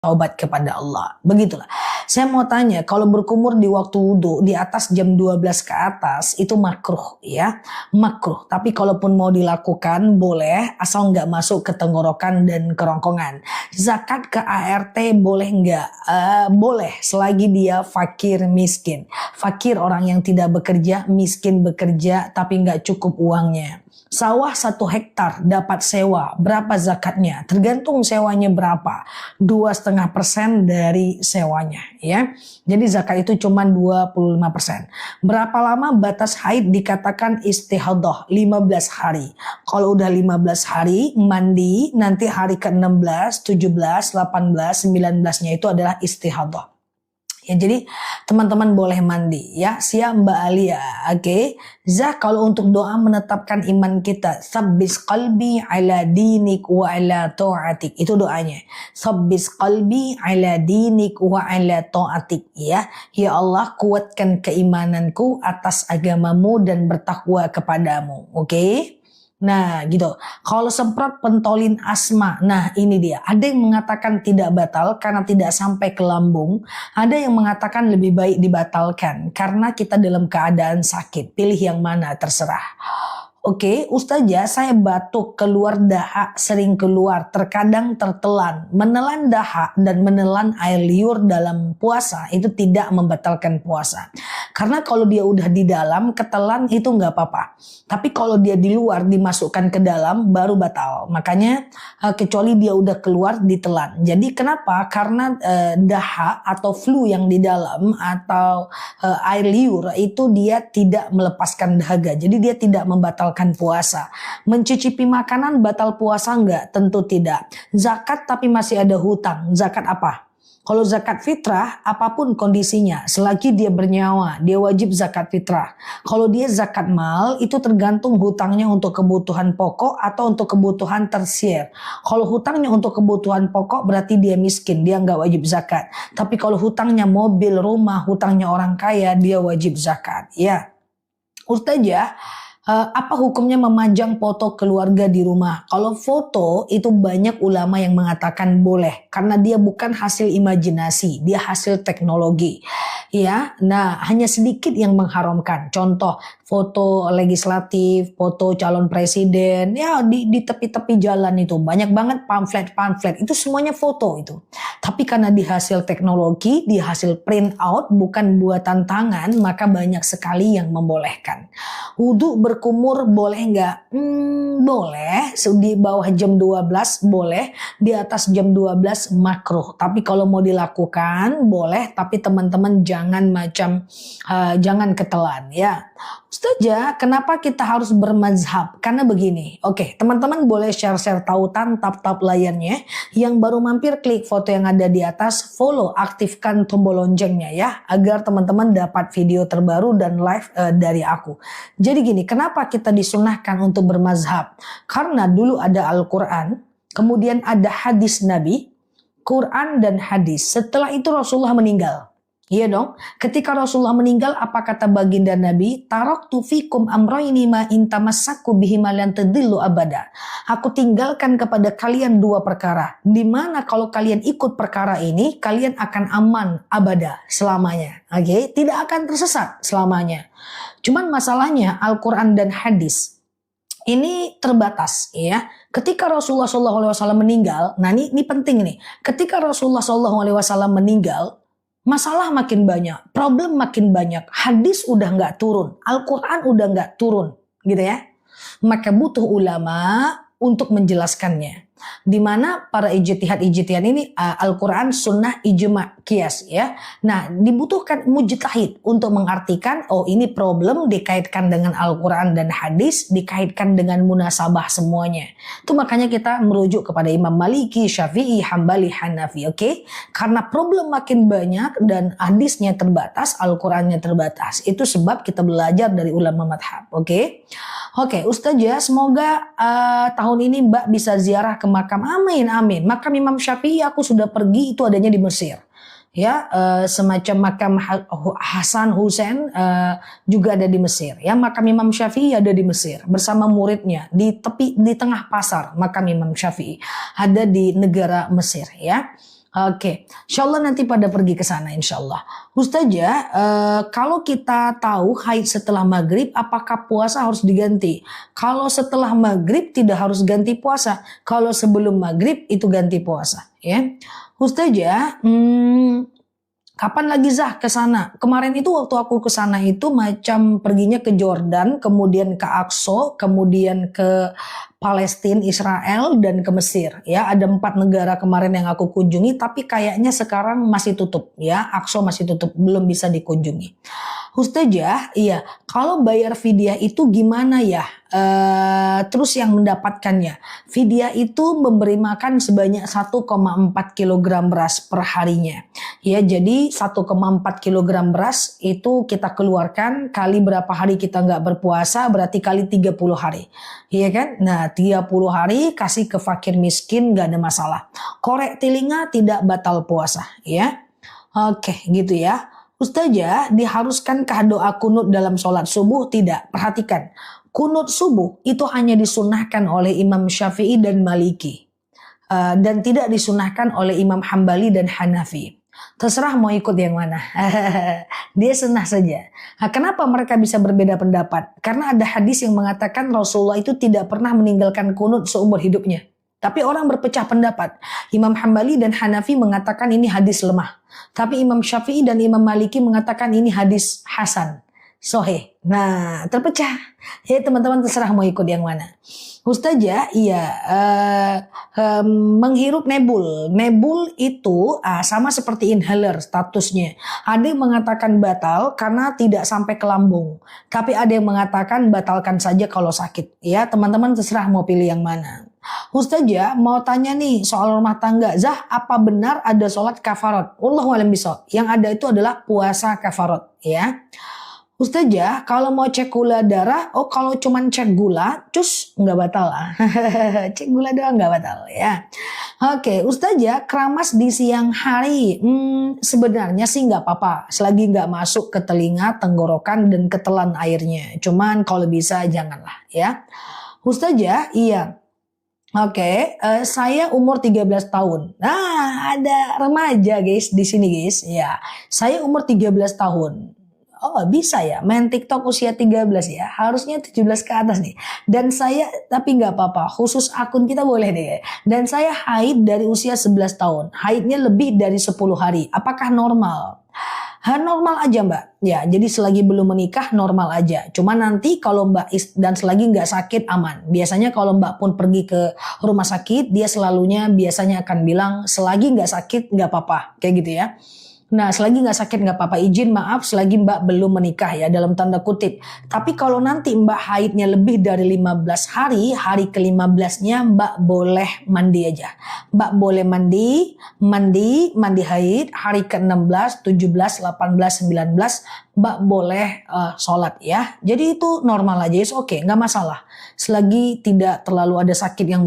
taubat kepada Allah. Begitulah. Saya mau tanya, kalau berkumur di waktu wudhu di atas jam 12 ke atas itu makruh ya, makruh. Tapi kalaupun mau dilakukan boleh, asal nggak masuk ke tenggorokan dan kerongkongan. Zakat ke ART boleh nggak? Boleh, selagi dia fakir miskin. Fakir orang yang tidak bekerja, miskin bekerja tapi nggak cukup uangnya. Sawah 1 hektar dapat sewa, berapa zakatnya? Tergantung sewanya berapa, 2,5% dari sewanya ya. Jadi zakat itu cuma 25%. Berapa lama batas haid dikatakan istihadah? 15 hari. Kalau udah 15 hari mandi, nanti hari ke-16, 17, 18, 19-nya itu adalah istihadah. Ya, jadi teman-teman boleh mandi ya. Siap Mbak Alia, oke. Zah, kalau untuk doa menetapkan iman kita, sabbis qalbi ala dinik wa ala ta'atik, itu doanya. Sabbis qalbi ala dinik wa ala ta'atik ya. Ya Allah, kuatkan keimananku atas agamamu dan bertakwa kepadamu, oke. Nah gitu. Kalau semprot pentolin asma, nah ini dia. Ada yang mengatakan tidak batal karena tidak sampai ke lambung. Ada yang mengatakan lebih baik dibatalkan karena kita dalam keadaan sakit. Pilih yang mana, terserah. Oke, Ustazah, saya batuk, keluar dahak, sering keluar, terkadang tertelan. Menelan dahak dan menelan air liur dalam puasa itu tidak membatalkan puasa. Karena kalau dia udah di dalam, ketelan itu nggak apa-apa. Tapi kalau dia di luar, dimasukkan ke dalam, baru batal. Makanya kecuali dia udah keluar, ditelan. Jadi kenapa? Karena dahak atau flu yang di dalam atau air liur itu dia tidak melepaskan dahaga. Jadi dia tidak membatalkan puasa. Mencicipi makanan batal puasa enggak? Tentu tidak. Zakat tapi masih ada hutang. Zakat apa? Kalau zakat fitrah, apapun kondisinya, selagi dia bernyawa, dia wajib zakat fitrah. Kalau dia zakat mal, itu tergantung hutangnya untuk kebutuhan pokok atau untuk kebutuhan tersier. Kalau hutangnya untuk kebutuhan pokok, berarti dia miskin, dia nggak wajib zakat. Tapi kalau hutangnya mobil, rumah, hutangnya orang kaya, dia wajib zakat. Ya, Ustazah, apa hukumnya memajang foto keluarga di rumah? Kalau foto itu banyak ulama yang mengatakan boleh karena dia bukan hasil imajinasi, dia hasil teknologi. Ya, nah hanya sedikit yang mengharamkan. Contoh foto legislatif, foto calon presiden, ya di tepi-tepi jalan itu banyak banget pamflet itu semuanya foto itu. Tapi karena di hasil teknologi, di hasil print out bukan buatan tangan, maka banyak sekali yang membolehkan. Wudhu berkumur boleh nggak? Boleh, di bawah jam 12 boleh, di atas jam 12 makruh. Tapi kalau mau dilakukan boleh, tapi teman-teman jangan ketelan ya. Ustazah, kenapa kita harus bermazhab? Karena begini, oke, teman-teman boleh share tautan, tap layarnya. Yang baru mampir klik foto yang ada di atas, follow, aktifkan tombol loncengnya ya, agar teman-teman dapat video terbaru dan live dari aku. Jadi gini, kenapa kita disunahkan untuk bermazhab? Karena dulu ada Al-Quran, kemudian ada hadis Nabi, Quran dan hadis. Setelah itu Rasulullah meninggal. Iya dong, ketika Rasulullah meninggal apa kata baginda Nabi? Taraktu fikum amroini ma intamassaku bihima lan tadillu abada. Aku tinggalkan kepada kalian 2 perkara. Di mana kalau kalian ikut perkara ini, kalian akan aman abada selamanya. Oke, tidak akan tersesat selamanya. Cuman masalahnya Al-Quran dan hadis ini terbatas ya. Ketika Rasulullah SAW meninggal, nah ini penting nih. Ketika Rasulullah SAW meninggal, masalah makin banyak, problem makin banyak, hadis udah nggak turun, Al-Quran udah nggak turun, gitu ya. Maka butuh ulama untuk menjelaskannya. Di mana para ijtihad ini Al-Quran, sunnah, ijma, qiyas ya. Nah, dibutuhkan mujtahid untuk mengartikan oh ini problem dikaitkan dengan Al-Quran dan hadis, dikaitkan dengan munasabah semuanya. Itu makanya kita merujuk kepada Imam Maliki, Syafi'i, Hambali, Hanafi, oke? Karena problem makin banyak dan hadisnya terbatas, Al-Qurannya terbatas. Itu sebab kita belajar dari ulama madhab, oke? Oke, Ustazah, semoga tahun ini Mbak bisa ziarah ke makam. Amin, amin. Makam Imam Syafi'i aku sudah pergi, itu adanya di Mesir. Ya, semacam makam Hasan Hussein juga ada di Mesir. Ya, makam Imam Syafi'i ada di Mesir bersama muridnya di tengah pasar. Makam Imam Syafi'i ada di negara Mesir. Ya. Oke, insya Allah nanti pada pergi ke sana insya Allah. Ustazah, kalau kita tahu haid setelah maghrib, apakah puasa harus diganti? Kalau setelah maghrib tidak harus ganti puasa. Kalau sebelum maghrib itu ganti puasa. Ya, Ustazah, kapan lagi Zah ke sana? Kemarin itu waktu aku ke sana itu macam perginya ke Jordan, kemudian ke Aqsa, kemudian ke Palestina, Israel, dan ke Mesir. Ya, ada 4 negara kemarin yang aku kunjungi, tapi kayaknya sekarang masih tutup. Ya, Aqsa masih tutup, belum bisa dikunjungi. Ustazah, iya, kalau bayar fidyah itu gimana ya? Terus yang mendapatkannya, fidyah itu memberi makan sebanyak 1,4 kilogram beras per harinya. Ya, jadi 1,4 kilogram beras itu kita keluarkan kali berapa hari kita nggak berpuasa, berarti kali 30 hari. Iya kan? Nah, 30 hari kasih ke fakir miskin nggak ada masalah. Korek telinga tidak batal puasa, ya. Oke, gitu ya. Ustazah, diharuskankah doa kunut dalam sholat subuh? Tidak. Perhatikan, kunut subuh itu hanya disunahkan oleh Imam Syafi'i dan Maliki. Dan tidak disunahkan oleh Imam Hambali dan Hanafi. Terserah mau ikut yang mana. Dia sunnah saja. Nah, kenapa mereka bisa berbeda pendapat? Karena ada hadis yang mengatakan Rasulullah itu tidak pernah meninggalkan kunut seumur hidupnya. Tapi orang berpecah pendapat. Imam Hambali dan Hanafi mengatakan ini hadis lemah. Tapi Imam Syafi'i dan Imam Maliki mengatakan ini hadis hasan, sahih. Nah, terpecah. Ya teman-teman terserah mau ikut yang mana. Ustazah, iya, menghirup nebul. Nebul itu sama seperti inhaler statusnya. Ada yang mengatakan batal karena tidak sampai ke lambung. Tapi ada yang mengatakan batalkan saja kalau sakit. Ya teman-teman terserah mau pilih yang mana. Ustazah mau tanya nih soal rumah tangga. Zah, apa benar ada sholat kafarat? Wallahu a'lam bishawab. Yang ada itu adalah puasa kafarat. Ya. Ustazah, kalau mau cek gula darah, kalau cuman cek gula, cus nggak batal lah. Cek gula doang nggak batal ya. Oke, Ustazah, keramas di siang hari, sebenarnya sih nggak apa-apa, selagi nggak masuk ke telinga, tenggorokan dan ketelan airnya. Cuman kalau bisa janganlah ya. Ustazah, iya. Oke, saya umur 13 tahun. Nah, ada remaja guys di sini guys. Ya, saya umur 13 tahun. Oh bisa ya main TikTok usia 13 ya. Harusnya 17 ke atas nih. Dan saya tapi nggak apa-apa. Khusus akun kita boleh deh. Dan saya haid dari usia 11 tahun. Haidnya lebih dari 10 hari. Apakah normal? Normal aja mbak. Ya jadi selagi belum menikah normal aja. Cuma nanti kalau mbak dan selagi nggak sakit aman. Biasanya kalau mbak pun pergi ke rumah sakit. Dia selalunya biasanya akan bilang selagi nggak sakit nggak apa-apa. Kayak gitu ya. Nah selagi nggak sakit nggak apa-apa, izin maaf selagi mbak belum menikah ya dalam tanda kutip. Tapi kalau nanti mbak haidnya lebih dari 15 hari, hari ke-15-nya mbak boleh mandi aja. Mbak boleh mandi haid, hari ke-16, 17, 18, 19 mbak boleh sholat ya. Jadi itu normal aja, oke, nggak masalah. Selagi tidak terlalu ada sakit yang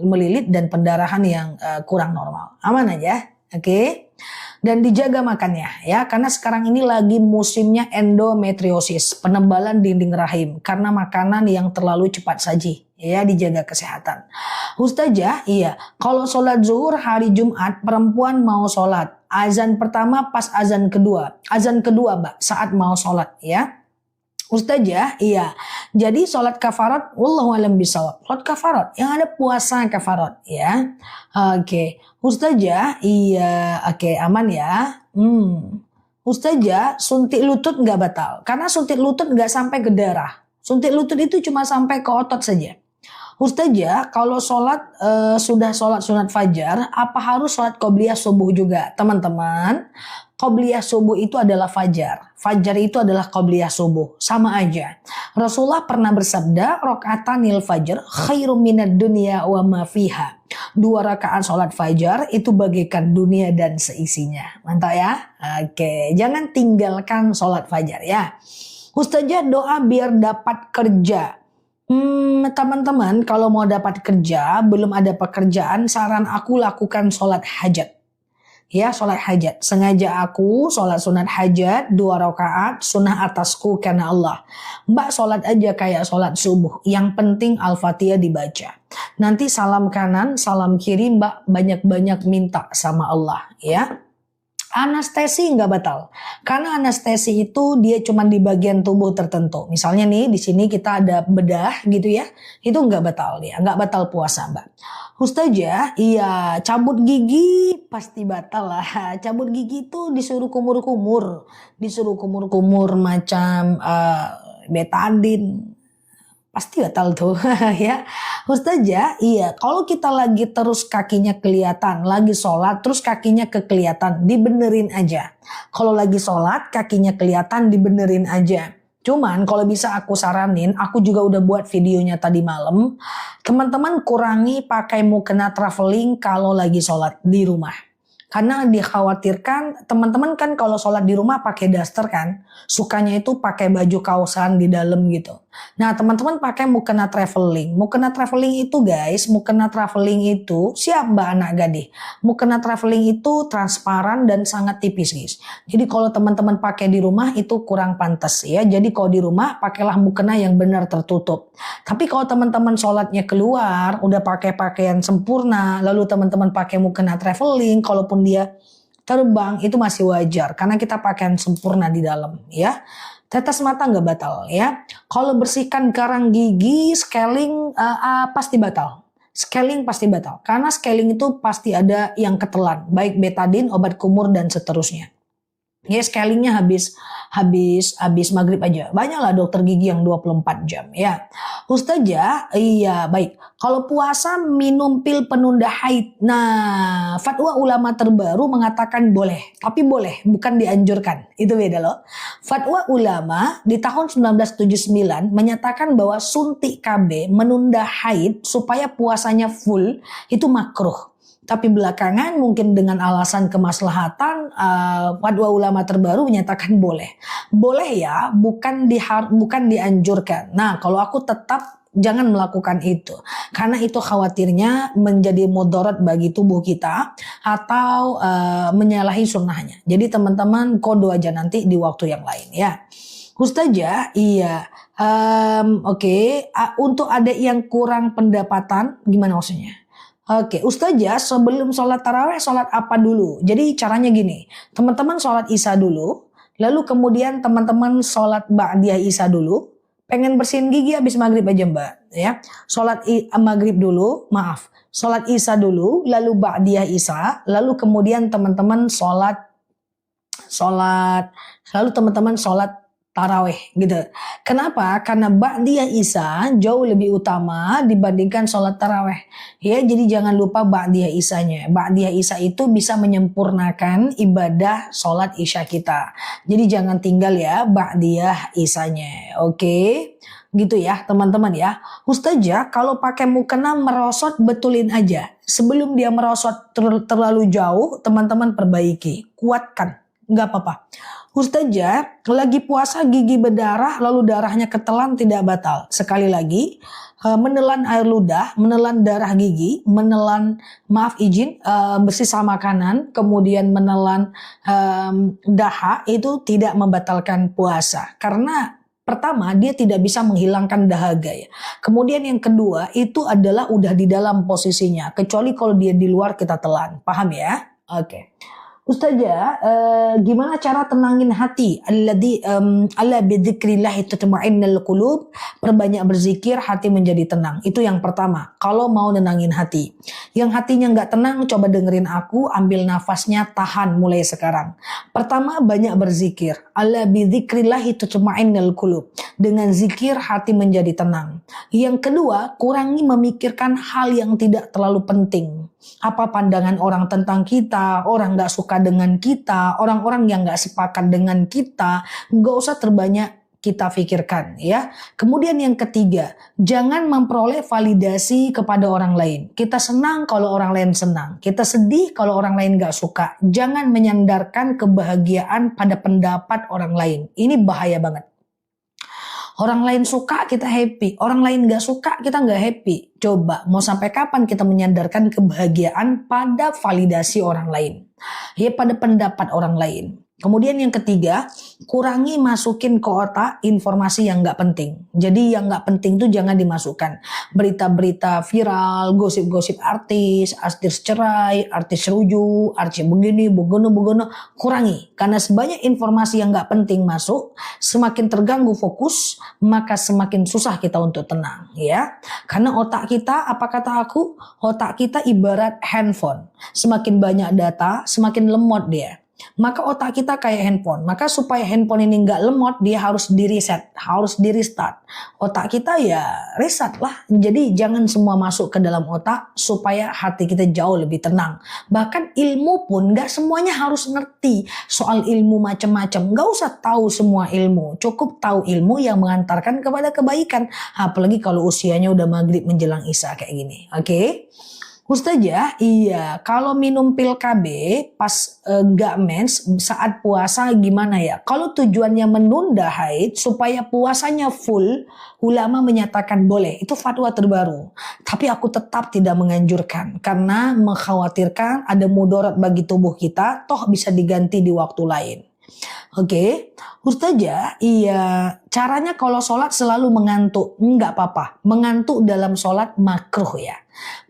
melilit dan pendarahan yang kurang normal. Aman aja, oke. Dan dijaga makannya ya, karena sekarang ini lagi musimnya endometriosis, penebalan dinding rahim karena makanan yang terlalu cepat saji ya, dijaga kesehatan. Ustazah, iya, kalau sholat zuhur hari Jumat perempuan mau sholat, azan pertama pas azan kedua mbak saat mau sholat ya. Ustazah, iya. Jadi sholat kafarat, wallahu a'lam bishawab. Sholat kafarat, yang ada puasa kafarat, ya. Oke. Ustazah, iya. Oke, aman ya. Ustazah, suntik lutut nggak batal. Karena suntik lutut nggak sampai ke darah. Suntik lutut itu cuma sampai ke otot saja. Ustazah, kalau sudah sholat sunat fajar, apa harus sholat qobliyah subuh juga? Teman-teman, qobliyah subuh itu adalah fajar. Fajar itu adalah qobliyah subuh. Sama aja. Rasulullah pernah bersabda, rokaatanil fajar khairum minad dunya wa ma fiha. 2 rakaat sholat fajar itu bagaikan dunia dan seisinya. Mantap ya? Oke, jangan tinggalkan sholat fajar ya. Ustazah, doa biar dapat kerja. Teman-teman kalau mau dapat kerja, belum ada pekerjaan, saran aku lakukan sholat hajat. Ya, sholat hajat. Sengaja aku sholat sunat hajat 2 rakaat, sunnah atasku karena Allah. Mbak sholat aja kayak sholat subuh. Yang penting Al-Fatihah dibaca. Nanti salam kanan, salam kiri Mbak banyak-banyak minta sama Allah. Ya. Anestesi nggak batal. Karena anestesi itu dia cuma di bagian tubuh tertentu. Misalnya nih di sini kita ada bedah gitu ya. Itu nggak batal dia. Nggak batal puasa Mbak. Ustazah, iya cabut gigi pasti batal lah. Cabut gigi itu disuruh kumur-kumur. Disuruh kumur-kumur macam betadine. Pasti batal tuh ya. Ustazah, iya kalau kita lagi terus kakinya kelihatan, lagi sholat terus kakinya kekelihatan, dibenerin aja. Kalau lagi sholat kakinya kelihatan, dibenerin aja. Cuman kalau bisa aku saranin, aku juga udah buat videonya tadi malam. Teman-teman kurangi pakai mukena traveling kalau lagi sholat di rumah. Karena dikhawatirkan teman-teman kan kalau sholat di rumah pakai daster kan. Sukanya itu pakai baju kaosan di dalam gitu. Nah teman-teman pakai mukena traveling. Mukena traveling itu guys, mukena traveling itu siap mbak anak gadih. Mukena traveling itu transparan dan sangat tipis guys. Jadi kalau teman-teman pakai di rumah itu kurang pantas ya. Jadi kalau di rumah pakailah mukena yang benar tertutup. Tapi kalau teman-teman sholatnya keluar, udah pakai pakaian sempurna, lalu teman-teman pakai mukena traveling, kalaupun dia terbang itu masih wajar karena kita pakaian sempurna di dalam ya. Tetes mata nggak batal ya. Kalau bersihkan garang gigi, scaling pasti batal. Scaling pasti batal karena scaling itu pasti ada yang ketelan, baik betadine, obat kumur dan seterusnya. Ya scalingnya habis maghrib aja. Banyaklah dokter gigi yang 24 jam ya. Ustazah, iya baik. Kalau puasa minum pil penunda haid. Nah, fatwa ulama terbaru mengatakan boleh. Tapi boleh, bukan dianjurkan. Itu beda loh. Fatwa ulama di tahun 1979 menyatakan bahwa suntik KB menunda haid supaya puasanya full itu makruh. Tapi belakangan mungkin dengan alasan kemaslahatan fatwa ulama terbaru menyatakan boleh. Boleh ya, bukan dianjurkan. Nah, kalau aku tetap jangan melakukan itu. Karena itu khawatirnya menjadi mudarat bagi tubuh kita atau menyalahi sunnahnya. Jadi teman-teman kodo aja nanti di waktu yang lain ya. Ustazah, iya. Oke. Untuk ada yang kurang pendapatan, gimana maksudnya? Oke, Ustazah sebelum sholat taraweh sholat apa dulu? Jadi caranya gini, teman-teman sholat isya dulu, lalu kemudian teman-teman sholat ba'diyah isya dulu, pengen bersihin gigi habis maghrib aja mbak, ya. Sholat maghrib dulu, maaf, sholat isya dulu, lalu ba'diyah isya, lalu kemudian teman-teman lalu teman-teman sholat taraweh gitu. Kenapa? Karena ba'diyah isya jauh lebih utama dibandingkan sholat taraweh. Ya, jadi jangan lupa ba'diyah isyanya. Ba'diyah isya itu bisa menyempurnakan ibadah sholat isya kita. Jadi jangan tinggal ya ba'diyah isyanya. Oke? Gitu ya teman-teman ya. Ustazah kalau pakai mukena merosot betulin aja. Sebelum dia merosot terlalu jauh, teman-teman perbaiki. Kuatkan. Nggak apa-apa. Ustazah, lagi puasa gigi berdarah lalu darahnya ketelan tidak batal. Sekali lagi, menelan air ludah, menelan darah gigi, bersisa makanan, kemudian menelan daha itu tidak membatalkan puasa. Karena pertama dia tidak bisa menghilangkan dahaga ya. Kemudian yang kedua itu adalah udah di dalam posisinya. Kecuali kalau dia di luar kita telan. Paham ya? Oke. Ustazah, gimana cara tenangin hati? Ala bidzikrillah tatma'innul qulub. Perbanyak berzikir, hati menjadi tenang. Itu yang pertama. Kalau mau nenangin hati. Yang hatinya nggak tenang, coba dengerin aku, ambil nafasnya, tahan mulai sekarang. Pertama, banyak berzikir. Ala bidzikrillah tatma'innul qulub. Dengan zikir, hati menjadi tenang. Yang kedua, kurangi memikirkan hal yang tidak terlalu penting. Apa pandangan orang tentang kita, orang gak suka dengan kita, orang-orang yang gak sepakat dengan kita, gak usah terbanyak kita pikirkan ya. Kemudian yang ketiga, jangan memperoleh validasi kepada orang lain. Kita senang kalau orang lain senang, kita sedih kalau orang lain gak suka. Jangan menyandarkan kebahagiaan pada pendapat orang lain. Ini bahaya banget. Orang lain suka kita happy, orang lain gak suka kita gak happy. Coba mau sampai kapan kita menyandarkan kebahagiaan pada validasi orang lain, ya pada pendapat orang lain. Kemudian yang ketiga, kurangi masukin ke otak informasi yang nggak penting. Jadi yang nggak penting itu jangan dimasukkan. Berita-berita viral, gosip-gosip artis cerai, artis rujuk, artis begini, begono, kurangi. Karena sebanyak informasi yang nggak penting masuk, semakin terganggu fokus, maka semakin susah kita untuk tenang, ya. Karena otak kita, apa kata aku, otak kita ibarat handphone. Semakin banyak data, semakin lemot dia. Maka otak kita kayak handphone. Maka supaya handphone ini nggak lemot, dia harus di reset, harus di restart. Otak kita ya reset lah. Jadi jangan semua masuk ke dalam otak supaya hati kita jauh lebih tenang. Bahkan ilmu pun nggak semuanya harus ngerti soal ilmu macam-macam. Nggak usah tahu semua ilmu. Cukup tahu ilmu yang mengantarkan kepada kebaikan. Apalagi kalau usianya udah maghrib menjelang isya kayak gini. Oke? Ustazah, iya, kalau minum pil KB pas gak mens saat puasa gimana ya? Kalau tujuannya menunda haid supaya puasanya full, ulama menyatakan boleh. Itu fatwa terbaru. Tapi aku tetap tidak menganjurkan karena mengkhawatirkan ada mudarat bagi tubuh kita, toh bisa diganti di waktu lain. Oke, Ustazah, iya, caranya kalau sholat selalu mengantuk, enggak apa-apa. Mengantuk dalam sholat makruh ya.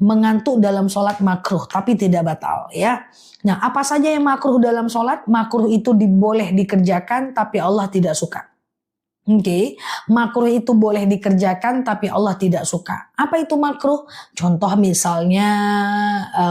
Mengantuk dalam sholat makruh, tapi tidak batal ya. Nah, apa saja yang makruh dalam sholat? Makruh itu boleh dikerjakan, tapi Allah tidak suka. Oke, makruh itu boleh dikerjakan, tapi Allah tidak suka. Apa itu makruh? Contoh misalnya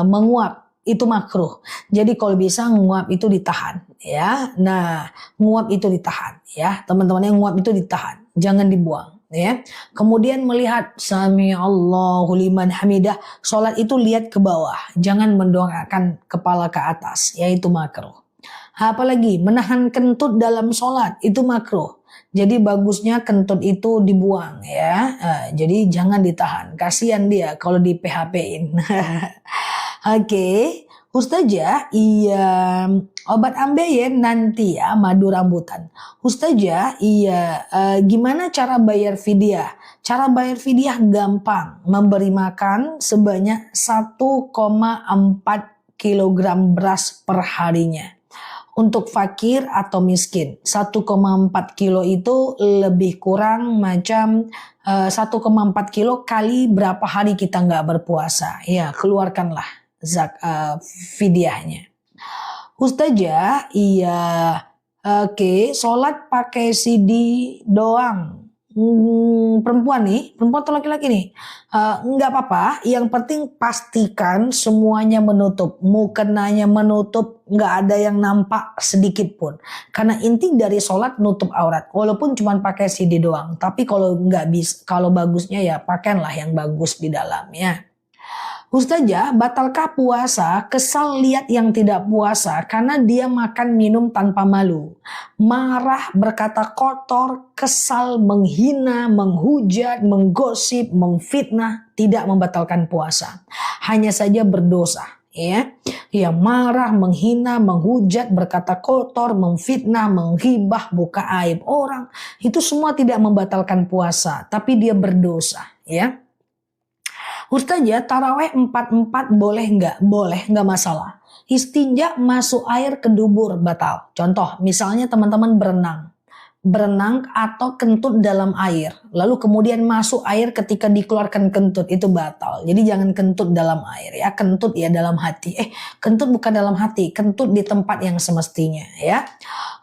menguap. Itu makruh. Jadi kalau bisa nguap itu ditahan ya. Nah, nguap itu ditahan ya. Teman-teman yang nguap itu ditahan, jangan dibuang ya. Kemudian melihat sami Allahu liman hamidah, salat itu lihat ke bawah, jangan mendongakkan kepala ke atas, yaitu makruh. Apalagi menahan kentut dalam salat itu makruh. Jadi bagusnya kentut itu dibuang ya. Jadi jangan ditahan. Kasihan dia kalau di PHP-in. Oke, Ustazah, iya, obat ambeien nanti ya, madu rambutan. Ustazah, iya, gimana cara bayar fidyah? Cara bayar fidyah gampang, memberi makan sebanyak 1,4 kilogram beras per harinya. Untuk fakir atau miskin, 1,4 kilo itu lebih kurang macam 1,4 kilo kali berapa hari kita nggak berpuasa. Ya, keluarkanlah fidyahnya. Ustazah, iya, oke, sholat pakai CD doang. Perempuan atau laki-laki nih? Nggak apa-apa, yang penting pastikan semuanya menutup, mukenanya menutup, nggak ada yang nampak sedikit pun. Karena inti dari sholat nutup aurat, walaupun cuma pakai CD doang. Tapi kalau nggak bisa, kalau bagusnya ya pakailah yang bagus di dalamnya. Ustazah, batalkah puasa? Kesal lihat yang tidak puasa karena dia makan minum tanpa malu. Marah, berkata kotor, kesal, menghina, menghujat, menggosip, memfitnah, tidak membatalkan puasa. Hanya saja berdosa. Ya, ia marah, menghina, menghujat, berkata kotor, memfitnah, menghibah, buka aib orang. Itu semua tidak membatalkan puasa, tapi dia berdosa. Ya. Ustazah, taraweh 4-4 boleh nggak? Boleh, nggak masalah. Istinja masuk air ke dubur batal. Contoh, misalnya teman-teman berenang atau kentut dalam air. Lalu kemudian masuk air ketika dikeluarkan kentut, itu batal. Jadi jangan kentut dalam air ya, kentut ya dalam hati. Kentut bukan dalam hati, kentut di tempat yang semestinya ya.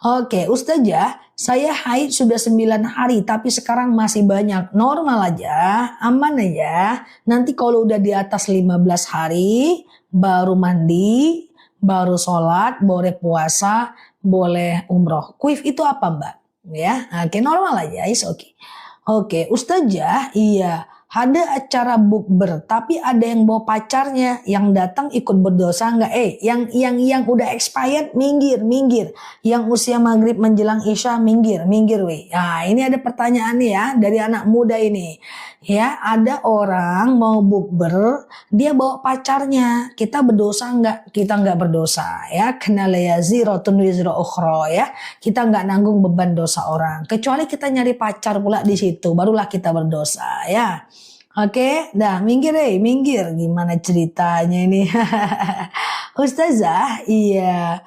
Oke, Ustazah, saya haid sudah 9 hari tapi sekarang masih banyak. Normal aja, aman aja. Nanti kalau udah di atas 15 hari baru mandi, baru sholat, boleh puasa, boleh umroh. Kuif itu apa, Mbak? Ya, oke, normal aja, is oke. Oke, Ustazah, iya, ada acara bukber tapi ada yang bawa pacarnya, yang datang ikut berdosa nggak? Yang udah expired minggir, yang usia maghrib menjelang isya minggir weh. Nah ini ada pertanyaan nih ya dari anak muda ini. Ya, ada orang mau bukber, dia bawa pacarnya. Kita berdosa nggak? Kita nggak berdosa ya. Kena yaziratun wizra ukhra ya. Kita nggak nanggung beban dosa orang. Kecuali kita nyari pacar pula di situ, barulah kita berdosa ya. Oke, dah minggir minggir. Gimana ceritanya ini? Ustazah, iya.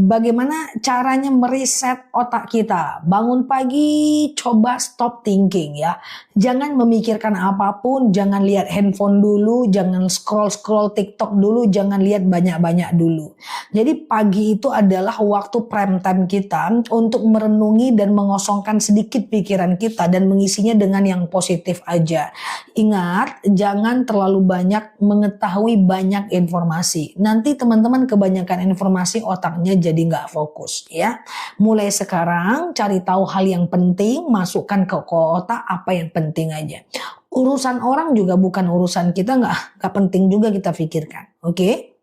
Bagaimana caranya mereset otak kita? Bangun pagi, coba stop thinking ya. Jangan memikirkan apapun, jangan lihat handphone dulu, jangan scroll TikTok dulu, jangan lihat banyak-banyak dulu. Jadi pagi itu adalah waktu prime time kita untuk merenungi dan mengosongkan sedikit pikiran kita dan mengisinya dengan yang positif aja. Ingat, jangan terlalu banyak mengetahui banyak informasi. Nanti teman-teman kebanyakan informasi otaknya jadi nggak fokus ya. Mulai sekarang cari tahu hal yang penting, masukkan ke otak apa yang penting aja. Urusan orang juga bukan urusan kita, nggak penting juga kita pikirkan. Oke?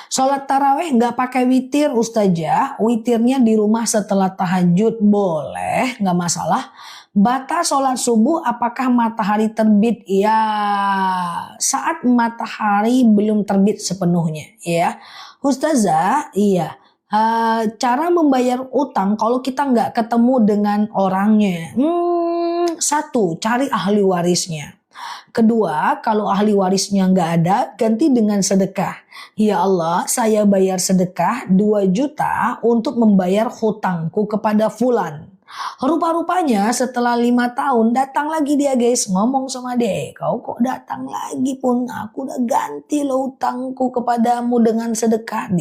Sholat taraweh nggak pakai witir Ustazah, witirnya di rumah setelah tahajud boleh, nggak masalah. Batas sholat subuh apakah matahari terbit? Ya, saat matahari belum terbit sepenuhnya ya. Ustazah, iya. Cara membayar utang kalau kita nggak ketemu dengan orangnya. Satu, cari ahli warisnya. Kedua, kalau ahli warisnya nggak ada, ganti dengan sedekah. Ya Allah, saya bayar sedekah 2 juta untuk membayar hutangku kepada fulan. Rupa-rupanya setelah 5 tahun datang lagi dia guys, ngomong sama dia, kau kok datang lagi pun, aku udah ganti lo hutangku kepadamu dengan sedekah.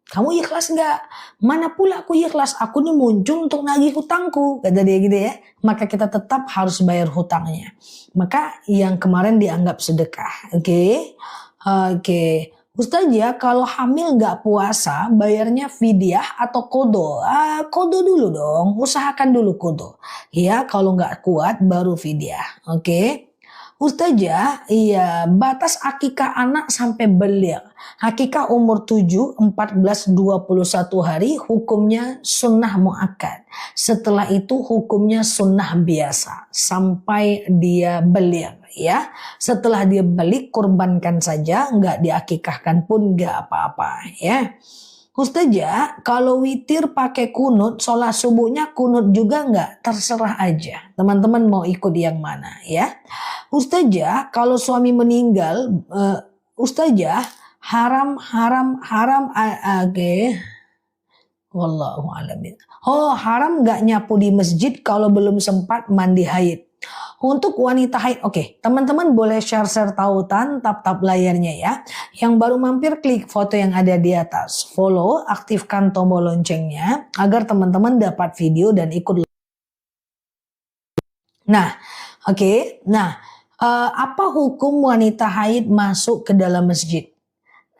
Kamu ikhlas nggak? Mana pula aku ikhlas, aku nih muncul untuk nagih hutangku, kata dia gitu ya. Maka kita tetap harus bayar hutangnya. Maka yang kemarin dianggap sedekah, oke. Ustazah, kalau hamil nggak puasa, bayarnya fidyah atau kodo? Kodo dulu dong, usahakan dulu kodo. Ya, kalau nggak kuat baru fidyah, oke. Ustazah, iya, batas akikah anak sampai baligh. Akikah umur 7, 14, 21 hari hukumnya sunnah muakkad. Setelah itu hukumnya sunnah biasa sampai dia baligh ya. Setelah dia balik kurbankan saja, nggak diakikahkan pun nggak apa-apa ya. Ustazah, kalau witir pakai kunut, sholat subuhnya kunut juga nggak? Terserah aja. Teman-teman mau ikut yang mana ya? Ustazah, kalau suami meninggal, Ustazah, haram, oke. Wallahu a'lam. Oh, haram nggak nyapu di masjid kalau belum sempat mandi haid. Untuk wanita haid, oke, teman-teman boleh share tautan, tap layarnya ya. Yang baru mampir klik foto yang ada di atas, follow, aktifkan tombol loncengnya agar teman-teman dapat video dan ikut. Nah, oke, apa hukum wanita haid masuk ke dalam masjid?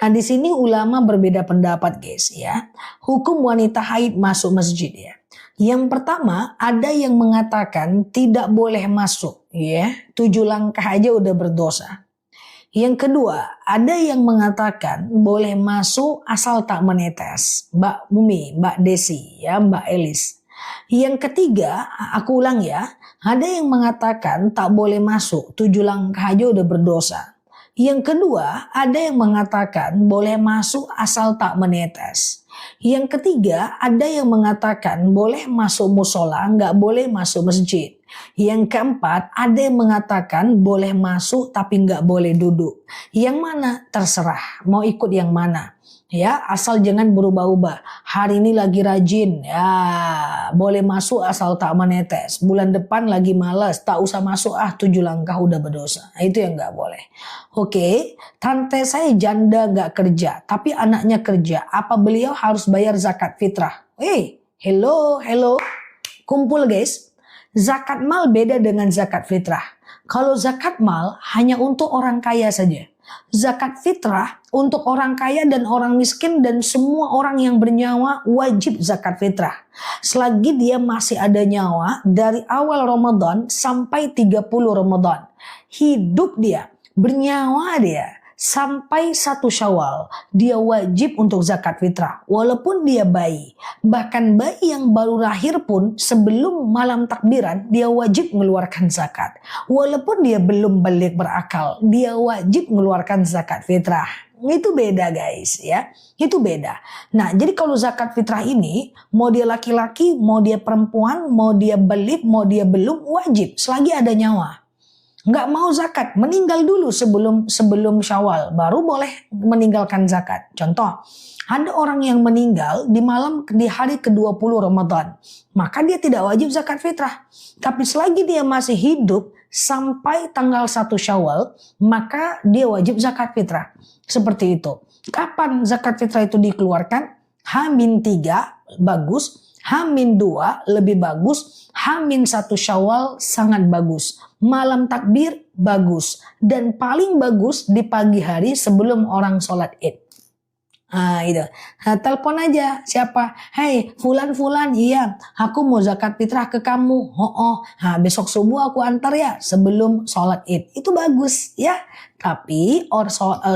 Nah, di sini ulama berbeda pendapat guys ya. Hukum wanita haid masuk masjid ya. Yang pertama, ada yang mengatakan tidak boleh masuk ya. 7 langkah aja udah berdosa. Yang kedua, ada yang mengatakan boleh masuk asal tak menetes. Mbak Mumi, Mbak Desi ya, Mbak Elis. Yang ketiga, aku ulang ya, ada yang mengatakan tak boleh masuk, 7 langkah aja udah berdosa. Yang kedua, ada yang mengatakan boleh masuk asal tak menetes. Yang ketiga, ada yang mengatakan boleh masuk musola, nggak boleh masuk masjid. Yang keempat, ada yang mengatakan boleh masuk tapi nggak boleh duduk. Yang mana? Terserah, mau ikut yang mana. Ya, asal jangan berubah-ubah. Hari ini lagi rajin, ya boleh masuk asal tak menetes. Bulan depan lagi malas, tak usah masuk 7 langkah udah berdosa. Nah, itu yang nggak boleh. Oke, tante saya janda nggak kerja, tapi anaknya kerja. Apa beliau harus bayar zakat fitrah? Hello, kumpul guys. Zakat mal beda dengan zakat fitrah. Kalau zakat mal hanya untuk orang kaya saja. Zakat fitrah untuk orang kaya dan orang miskin dan semua orang yang bernyawa wajib zakat fitrah. Selagi dia masih ada nyawa dari awal Ramadan sampai 30 Ramadan. Hidup dia, bernyawa dia sampai 1 Syawal, dia wajib untuk zakat fitrah walaupun dia bayi. Bahkan bayi yang baru lahir pun sebelum malam takbiran dia wajib mengeluarkan zakat. Walaupun dia belum balik berakal, dia wajib mengeluarkan zakat fitrah. Itu beda guys ya, itu beda. Nah jadi kalau zakat fitrah ini mau dia laki-laki, mau dia perempuan, mau dia balik, mau dia belum, wajib selagi ada nyawa. Nggak mau zakat, meninggal dulu sebelum Syawal, baru boleh meninggalkan zakat. Contoh, ada orang yang meninggal di hari ke-20 Ramadan, maka dia tidak wajib zakat fitrah. Tapi selagi dia masih hidup sampai tanggal 1 Syawal, maka dia wajib zakat fitrah. Seperti itu. Kapan zakat fitrah itu dikeluarkan? H-3 bagus, H-2 lebih bagus, H-1 Syawal sangat bagus. Malam takbir bagus. Dan paling bagus di pagi hari sebelum orang sholat id. Itu. Telepon aja siapa? Hey fulan, iya aku mau zakat fitrah ke kamu. Besok subuh aku antar ya sebelum sholat id. Itu bagus ya. Tapi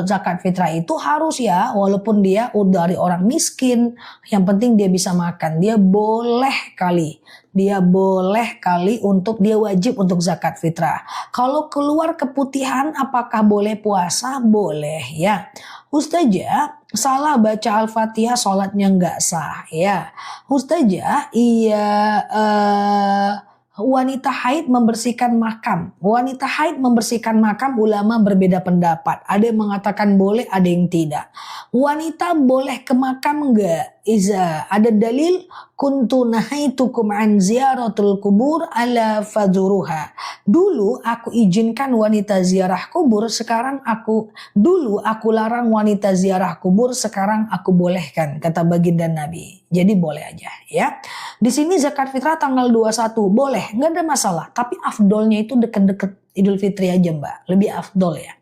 zakat fitrah itu harus ya, walaupun dia dari orang miskin, yang penting dia bisa makan. Dia boleh kali untuk dia wajib untuk zakat fitrah. Kalau keluar keputihan apakah boleh puasa? Boleh ya. Ustazah salah baca Al-Fatihah sholatnya nggak sah ya. Ustazah wanita haid membersihkan makam. Wanita haid membersihkan makam, ulama berbeda pendapat. Ada yang mengatakan boleh, ada yang tidak. Wanita boleh ke makam enggak? Iza ada dalil kuntu nahaitukum an ziyaratul kubur ala fadzuruha. Dulu aku izinkan wanita ziarah kubur, dulu aku larang wanita ziarah kubur, sekarang aku bolehkan, kata baginda Nabi. Jadi boleh aja ya. Di sini zakat fitrah tanggal 21 boleh, nggak ada masalah. Tapi afdolnya itu deket-deket Idul Fitri aja Mbak, lebih afdol ya.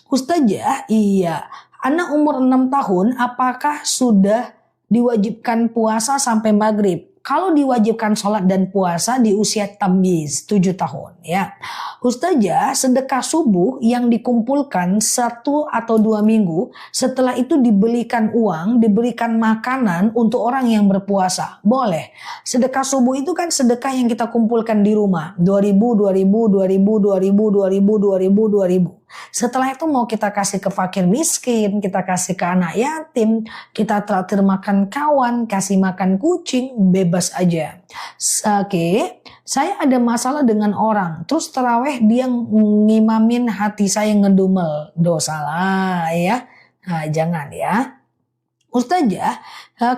Ustazah, iya. Anak umur 6 tahun apakah sudah diwajibkan puasa sampai maghrib? Kalau diwajibkan sholat dan puasa di usia tamyiz 7 tahun ya. Ustazah, sedekah subuh yang dikumpulkan 1 atau 2 minggu, setelah itu dibelikan uang, diberikan makanan untuk orang yang berpuasa. Boleh. Sedekah subuh itu kan sedekah yang kita kumpulkan di rumah. 2000. Setelah itu mau kita kasih ke fakir miskin, kita kasih ke anak yatim, kita traktir makan kawan, kasih makan kucing, bebas aja. Oke, saya ada masalah dengan orang, terus taraweh dia ngimamin, hati saya ngedumel, dosa lah ya. Nah, jangan ya. Ustazah,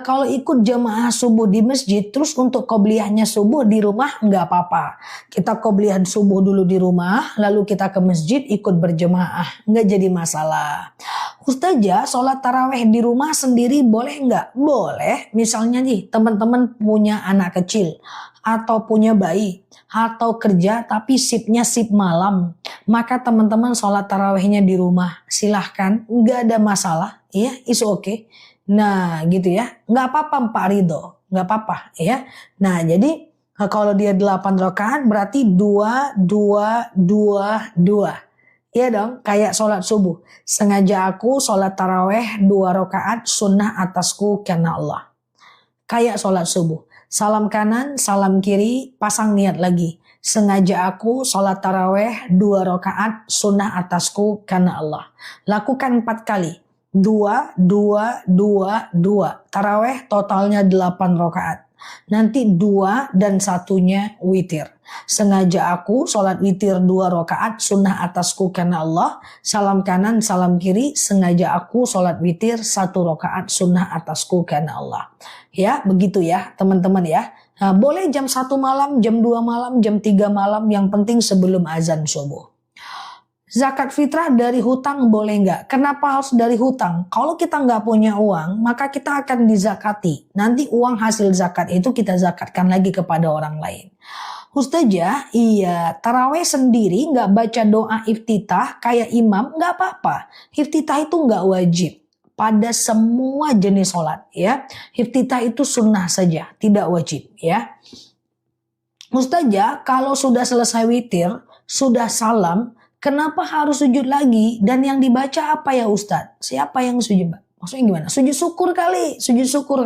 kalau ikut jamaah subuh di masjid, terus untuk qobliyahnya subuh di rumah nggak apa-apa. Kita qobliyahan subuh dulu di rumah, lalu kita ke masjid ikut berjamaah, nggak jadi masalah. Ustazah, sholat taraweh di rumah sendiri boleh nggak? Boleh. Misalnya nih, teman-teman punya anak kecil, atau punya bayi, atau kerja tapi shiftnya shift malam, maka teman-teman sholat tarawehnya di rumah, silahkan, nggak ada masalah, ya, it's okay. Nah gitu ya, nggak apa-apa Pak Ridho, nggak apa-apa ya. Nah jadi kalau dia 8 rakaat berarti 2, 2, 2, 2. Iya dong, kayak sholat subuh. Sengaja aku sholat taraweh 2 rakaat sunnah atasku karena Allah. Kayak sholat subuh. Salam kanan, salam kiri, pasang niat lagi. Sengaja aku sholat taraweh 2 rakaat sunnah atasku karena Allah. Lakukan 4 kali. 2, 2, 2, 2. Taraweh totalnya 8 rakaat. Nanti 2 dan 1-nya witir. Sengaja aku sholat witir 2 rakaat sunnah atasku karena Allah. Salam kanan, salam kiri. Sengaja aku sholat witir 1 rakaat sunnah atasku karena Allah. Ya, begitu ya teman-teman ya. Nah, boleh jam 1 malam, jam 2 malam, jam 3 malam. Yang penting sebelum azan subuh. Zakat fitrah dari hutang boleh nggak? Kenapa harus dari hutang? Kalau kita nggak punya uang, maka kita akan dizakati. Nanti uang hasil zakat itu kita zakatkan lagi kepada orang lain. Ustazah, iya, taraweh sendiri nggak baca doa iftitah kayak imam nggak apa-apa. Iftitah itu nggak wajib pada semua jenis sholat ya. Iftitah itu sunnah saja, tidak wajib ya. Ustazah, kalau sudah selesai witir, sudah salam, kenapa harus sujud lagi? Dan yang dibaca apa ya Ustadz? Siapa yang sujud? Maksudnya gimana? Sujud syukur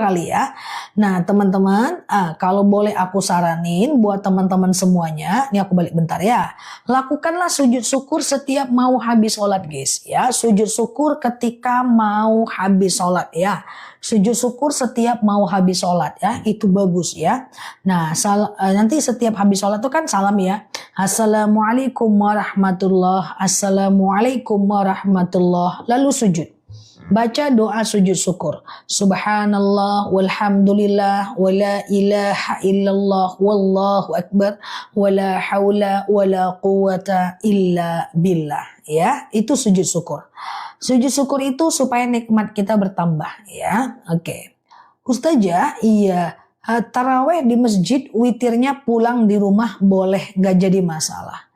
kali ya. Nah teman-teman, kalau boleh aku saranin buat teman-teman semuanya, ini aku balik bentar ya. Lakukanlah sujud syukur setiap mau habis sholat guys ya. Sujud syukur ketika mau habis sholat ya. Sujud syukur setiap mau habis sholat ya, itu bagus ya. Nah nanti setiap habis sholat itu kan salam ya. Assalamualaikum warahmatullah, assalamualaikum warahmatullah, lalu sujud. Baca doa sujud syukur. Subhanallah walhamdulillah wala ilaha illallah wallahu akbar wala haula wala quwata illa billah. Ya, itu sujud syukur. Sujud syukur itu supaya nikmat kita bertambah ya. Oke. Ustazah, iya, taraweh di masjid, witirnya pulang di rumah boleh, gak jadi masalah.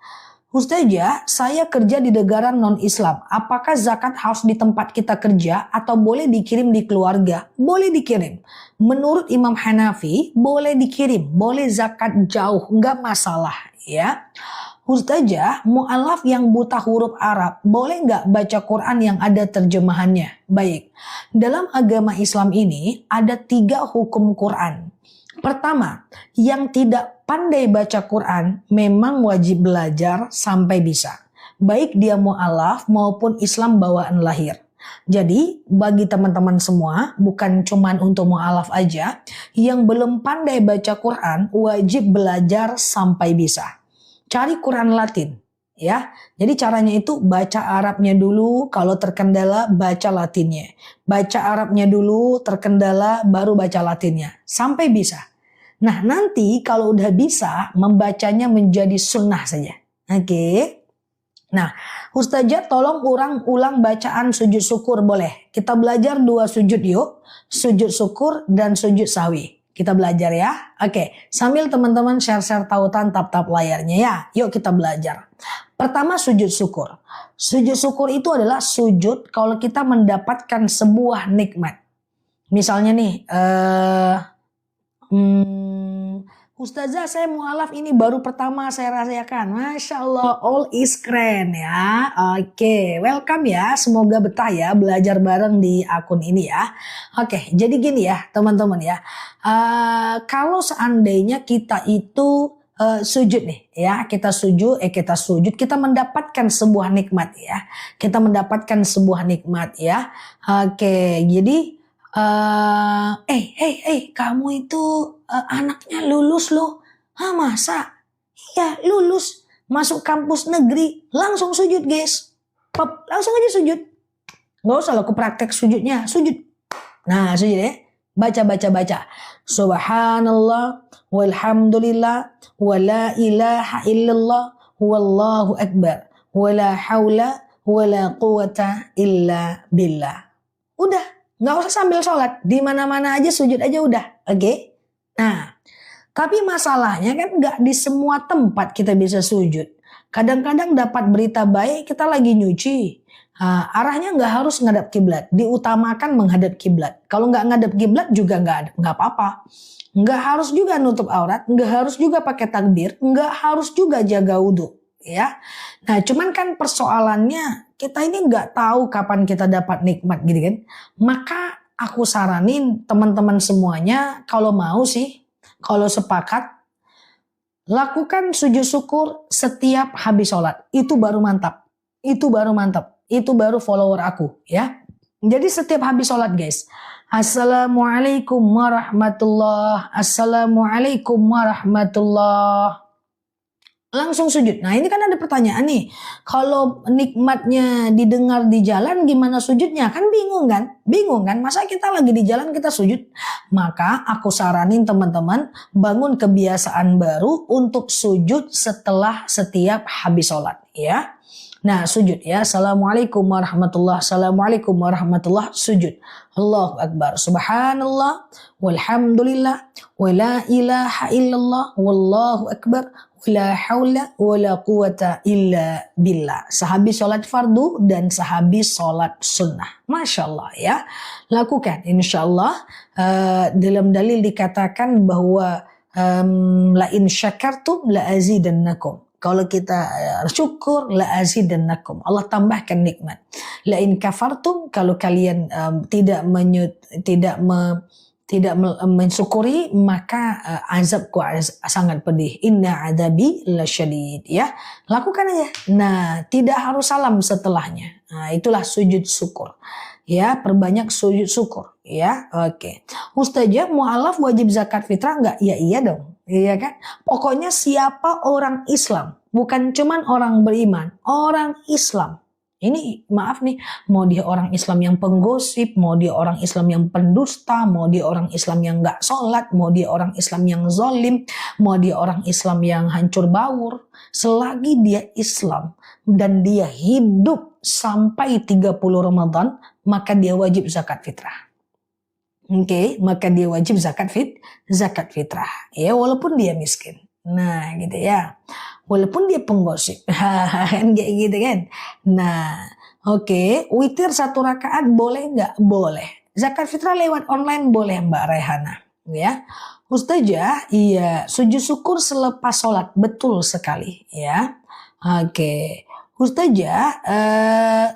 Ustazah, saya kerja di negara non-Islam. Apakah zakat harus di tempat kita kerja atau boleh dikirim di keluarga? Boleh dikirim. Menurut Imam Hanafi, boleh dikirim. Boleh zakat jauh, nggak masalah ya. Ustazah, mu'alaf yang buta huruf Arab, boleh nggak baca Quran yang ada terjemahannya? Baik, dalam agama Islam ini ada 3 hukum Quran. Pertama, yang tidak pandai baca Quran memang wajib belajar sampai bisa. Baik dia mu'alaf maupun Islam bawaan lahir. Jadi bagi teman-teman semua, bukan cuman untuk mu'alaf aja, yang belum pandai baca Quran wajib belajar sampai bisa. Cari Quran Latin. Ya, jadi caranya itu baca Arabnya dulu, kalau terkendala baca Latinnya. Baca Arabnya dulu, terkendala baru baca Latinnya. Sampai bisa. Nah nanti kalau udah bisa membacanya menjadi sunnah saja. Oke. Nah Ustazah tolong ulang bacaan sujud syukur boleh. Kita belajar 2 sujud yuk. Sujud syukur dan sujud sahwi. Kita belajar ya. Oke. Sambil teman-teman share-share tautan tap-tap layarnya ya. Yuk kita belajar. Pertama sujud syukur. Sujud syukur itu adalah sujud kalau kita mendapatkan sebuah nikmat. Misalnya nih. Ustazah saya mu'alaf ini baru pertama saya rasakan. Masya Allah, all is keren ya. Oke, welcome ya. Semoga betah ya belajar bareng di akun ini ya. Oke, jadi gini ya teman-teman ya. Kalau seandainya kita itu sujud nih ya, kita sujud, kita mendapatkan sebuah nikmat ya. Kita mendapatkan sebuah nikmat ya. Oke, jadi kamu itu anaknya lulus loh. Hah masa? Iya lulus. Masuk kampus negeri. Langsung sujud guys. Pop, langsung aja sujud. Gak usah lo ke praktek sujudnya. Sujud. Nah sujud ya. Baca. Subhanallah. Walhamdulillah. Wala ilaha illallah. Wallahu akbar. Wala hawla. Wala quwata illa billah. Udah. Nggak usah sambil sholat, di mana-mana aja sujud aja udah, oke? Nah, tapi masalahnya kan nggak di semua tempat kita bisa sujud. Kadang-kadang dapat berita baik kita lagi nyuci, arahnya nggak harus ngadap kiblat, diutamakan menghadap kiblat. Kalau nggak ngadap kiblat juga nggak apa-apa. Nggak harus juga nutup aurat, nggak harus juga pakai takbir, nggak harus juga jaga wudhu. Ya, nah cuman kan persoalannya kita ini nggak tahu kapan kita dapat nikmat gitu kan. Maka aku saranin teman-teman semuanya kalau mau sih, kalau sepakat lakukan sujud syukur setiap habis sholat. Itu baru mantap. Itu baru follower aku ya. Jadi setiap habis sholat guys. Assalamualaikum warahmatullah. Assalamualaikum warahmatullah. Langsung sujud. Nah ini kan ada pertanyaan nih. Kalau nikmatnya didengar di jalan gimana sujudnya? Kan bingung kan? Masa kita lagi di jalan kita sujud? Maka aku saranin teman-teman bangun kebiasaan baru untuk sujud setelah setiap habis sholat. Ya. Nah, sujud ya. Assalamualaikum warahmatullah. Assalamualaikum warahmatullah. Sujud. Allahu Akbar. Subhanallah. Walhamdulillah. Wa la ilaha illallah. Wallahu Akbar. La haula wa la quwata illa billah. Sehabis sholat fardu dan sehabis sholat sunnah. Masya Allah ya. Lakukan. Insya Allah dalam dalil dikatakan bahwa la in syakartum la azidannakum. Kalau kita syukur la azidannakum. Allah tambahkan nikmat. La in kafartum, kalau kalian tidak mensyukuri, maka azabku sangat pedih. Inna adabi lasyadid ya. Lakukan aja. Nah, tidak harus salam setelahnya. Nah, itulah sujud syukur. Ya, perbanyak sujud syukur ya. Oke. Ustazah, mualaf wajib zakat fitrah enggak? Ya iya dong. Iya kan? Pokoknya siapa orang Islam, bukan cuman orang beriman, orang Islam. Ini maaf nih, mau dia orang Islam yang penggosip, mau dia orang Islam yang pendusta, mau dia orang Islam yang gak sholat, mau dia orang Islam yang zolim, mau dia orang Islam yang hancur baur. Selagi dia Islam dan dia hidup sampai 30 Ramadan, maka dia wajib zakat fitrah. Oke, maka dia wajib zakat fitrah. Ya, walaupun dia miskin. Nah, gitu ya. Walaupun dia penggosip. Kan kayak gitu kan. Nah, oke. Witir 1 rakaat boleh nggak? Boleh. Zakat fitrah lewat online boleh Mbak Rehana. Ya. Ustazah, iya. Sujud syukur selepas sholat. Betul sekali. Ya. Oke. Ustazah,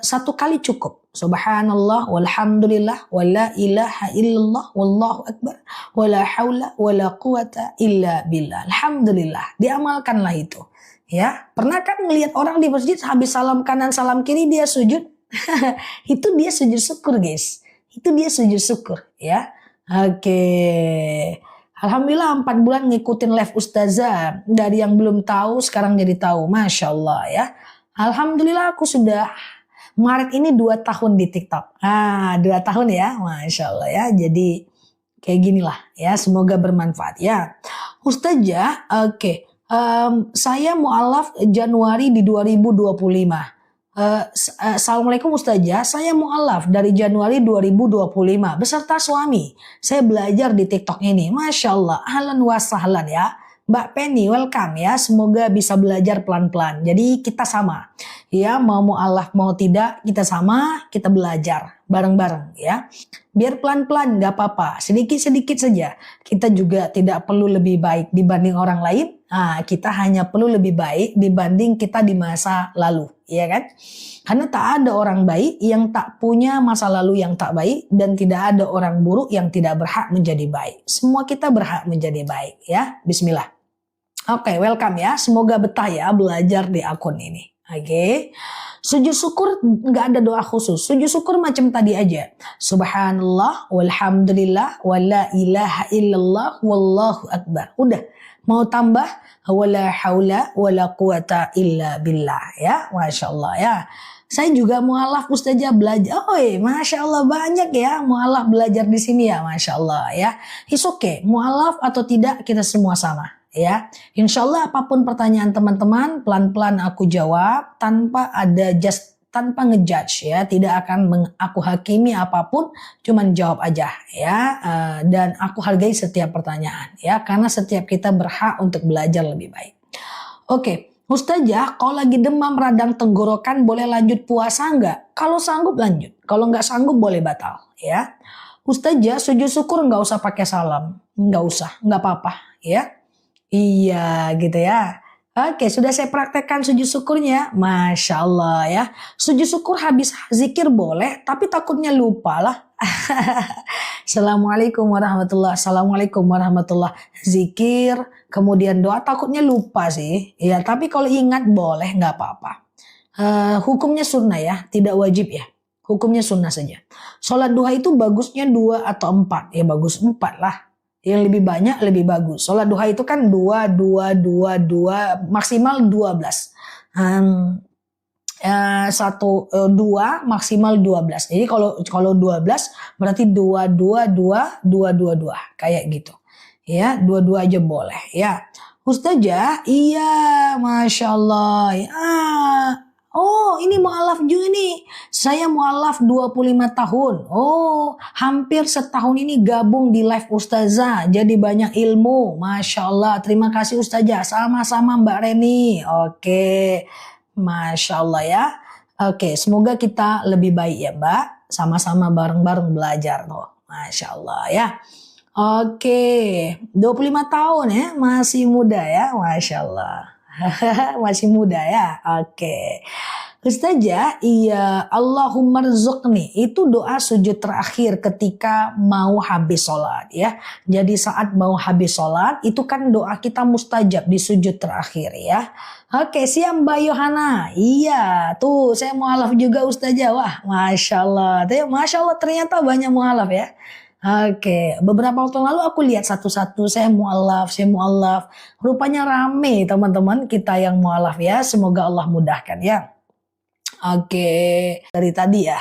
1 kali cukup. Subhanallah walhamdulillah wa la ilaha illallah wallahu akbar wa la haula wa la quwata illa billah. Alhamdulillah, diamalkanlah itu. Ya, pernah kan ngelihat orang di masjid habis salam kanan salam kiri dia sujud? Itu dia sujud syukur, guys. Itu dia sujud syukur, ya. Oke. Alhamdulillah 4 bulan ngikutin live Ustazah. Dari yang belum tahu sekarang jadi tahu. Masya Allah ya. Alhamdulillah aku sudah Maret ini 2 tahun di TikTok. 2 tahun ya, Masya Allah ya. Jadi kayak ginilah ya, semoga bermanfaat ya. Ustazah, oke. Saya mualaf Januari di 2025. Assalamualaikum Ustazah, saya mualaf dari Januari 2025 beserta suami. Saya belajar di TikTok ini. Masya Allah, ahlan wa sahlan ya. Mbak Penny, welcome ya. Semoga bisa belajar pelan-pelan. Jadi kita sama. Ya, mau mualaf mau tidak, kita sama, kita belajar bareng-bareng ya. Biar pelan-pelan gak apa-apa. Sedikit-sedikit saja. Kita juga tidak perlu lebih baik dibanding orang lain. Kita hanya perlu lebih baik dibanding kita di masa lalu. Ya kan? Karena tak ada orang baik yang tak punya masa lalu yang tak baik. Dan tidak ada orang buruk yang tidak berhak menjadi baik. Semua kita berhak menjadi baik ya. Bismillah. Oke, welcome ya. Semoga betah ya belajar di akun ini. Oke. Sujud syukur nggak ada doa khusus. Sujud syukur macam tadi aja. Subhanallah, walhamdulillah, wa la ilaha illallah, wallahu akbar. Udah. Mau tambah? Wala haula wala quwata illa billah ya. Masya Allah ya. Saya juga mualaf Ustazah belajar. Masya Allah banyak ya mualaf belajar di sini ya. Masya Allah ya. It's okay. Mualaf atau tidak kita semua sama. Ya, insya Allah apapun pertanyaan teman-teman pelan-pelan aku jawab tanpa ngejudge ya, tidak akan aku hakimi apapun, cuman jawab aja ya, dan aku hargai setiap pertanyaan ya, karena setiap kita berhak untuk belajar lebih baik. Oke, Ustazah, kalau lagi demam radang tenggorokan boleh lanjut puasa nggak? Kalau sanggup lanjut, kalau nggak sanggup boleh batal ya. Ustazah, sujud syukur nggak usah pakai salam, nggak usah, nggak apa-apa ya. Iya gitu ya. Oke, sudah saya praktekkan sujud syukurnya. Masya Allah ya. Sujud syukur habis zikir boleh, tapi takutnya lupa lah. Assalamualaikum warahmatullah. Assalamualaikum warahmatullah. Zikir, kemudian doa, takutnya lupa sih. Ya, tapi kalau ingat boleh, nggak apa-apa. Hukumnya sunnah ya, tidak wajib ya. Hukumnya sunnah saja. Sholat duha itu bagusnya 2 atau 4. Ya bagus 4 lah. Yang lebih banyak lebih bagus. Sholat duha itu kan 2, maksimal 12. 2 maksimal 12. Jadi kalau 12 berarti 2 kayak gitu. Ya, 2 aja boleh ya. Ustazah, iya Masya Allah. Oh, ini mualaf juga nih. Saya mualaf 25 tahun. Oh, hampir setahun ini gabung di live Ustazah. Jadi banyak ilmu. Masya Allah. Terima kasih Ustazah. Sama-sama Mbak Reni. Oke. Masya Allah ya. Oke, semoga kita lebih baik ya Mbak. Sama-sama bareng-bareng belajar tuh. Masya Allah ya. Oke, 25 tahun ya. Masih muda ya. Masya Allah. Masih muda ya. Oke. Ustazah, iya, Allahumma rzuqni itu doa sujud terakhir ketika mau habis sholat ya. Jadi saat mau habis sholat itu kan doa kita mustajab di sujud terakhir ya. Oke, siap Mbak Yohana. Iya, tuh saya mualaf juga Ustazah. Wah, Masya Allah. Masya Allah ternyata banyak mualaf ya. Oke, beberapa waktu lalu aku lihat satu-satu saya mualaf. Rupanya rame teman-teman kita yang mualaf ya. Semoga Allah mudahkan ya. Oke, dari tadi ya.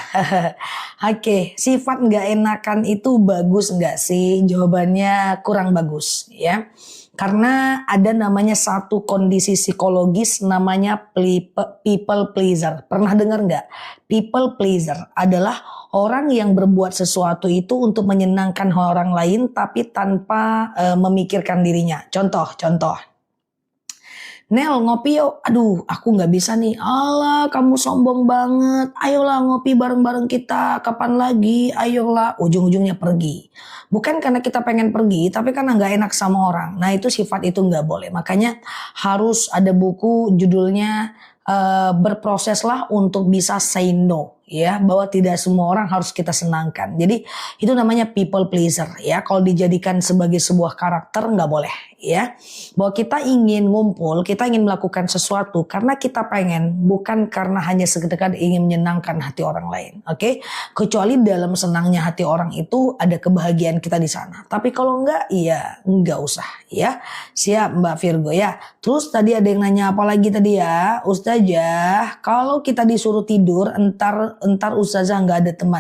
Oke, sifat nggak enakan itu bagus nggak sih? Jawabannya kurang bagus ya. Karena ada namanya satu kondisi psikologis namanya people pleaser. Pernah dengar nggak? People pleaser adalah orang yang berbuat sesuatu itu untuk menyenangkan orang lain tapi tanpa memikirkan dirinya. Contoh. Nel ngopi yuk. Aduh aku gak bisa nih. Alah kamu sombong banget. Ayolah ngopi bareng-bareng kita. Kapan lagi? Ayolah. Ujung-ujungnya pergi. Bukan karena kita pengen pergi. Tapi karena gak enak sama orang. Nah itu sifat itu gak boleh. Makanya harus ada buku judulnya berproseslah untuk bisa say no. Ya, bahwa tidak semua orang harus kita senangkan. Jadi itu namanya people pleaser ya. Kalau dijadikan sebagai sebuah karakter nggak boleh ya. Bahwa kita ingin ngumpul, kita ingin melakukan sesuatu karena kita pengen, bukan karena hanya sekedar ingin menyenangkan hati orang lain. Oke? Kecuali dalam senangnya hati orang itu ada kebahagiaan kita di sana. Tapi kalau enggak, ya enggak usah ya. Siap Mbak Virgo ya. Terus tadi ada yang nanya apa lagi tadi ya, Ustazah, kalau kita disuruh tidur entar Ustazah nggak ada teman.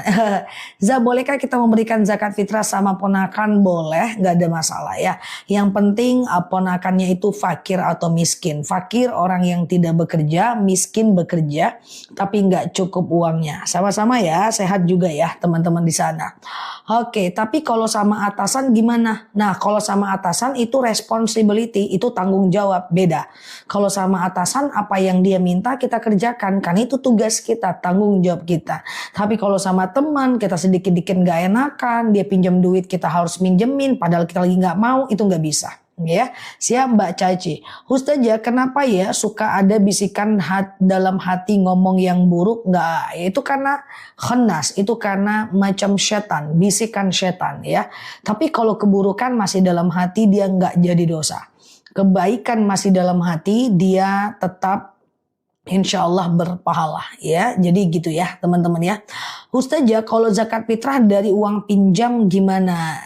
Zah, bolehkah kita memberikan zakat fitrah sama ponakan? Boleh, nggak ada masalah ya. Yang penting ponakannya itu fakir atau miskin. Fakir orang yang tidak bekerja, miskin bekerja tapi nggak cukup uangnya. Sama-sama ya, sehat juga ya teman-teman di sana. Oke, tapi kalau sama atasan gimana? Nah, kalau sama atasan itu responsibility, itu tanggung jawab, beda. Kalau sama atasan apa yang dia minta kita kerjakan, kan itu tugas kita, tanggung jawab kita. Tapi kalau sama teman kita sedikit-dikit gak enakan, dia pinjam duit kita harus minjemin padahal kita lagi gak mau, itu gak bisa. Ya, siap Mbak Caci. Ustazah, kenapa ya suka ada bisikan dalam hati ngomong yang buruk? Nggak, itu karena khanas, itu karena macam setan, bisikan setan ya. Tapi kalau keburukan masih dalam hati dia nggak jadi dosa. Kebaikan masih dalam hati dia tetap insya Allah berpahala ya. Jadi gitu ya teman-teman ya. Ustazah, kalau zakat fitrah dari uang pinjam gimana?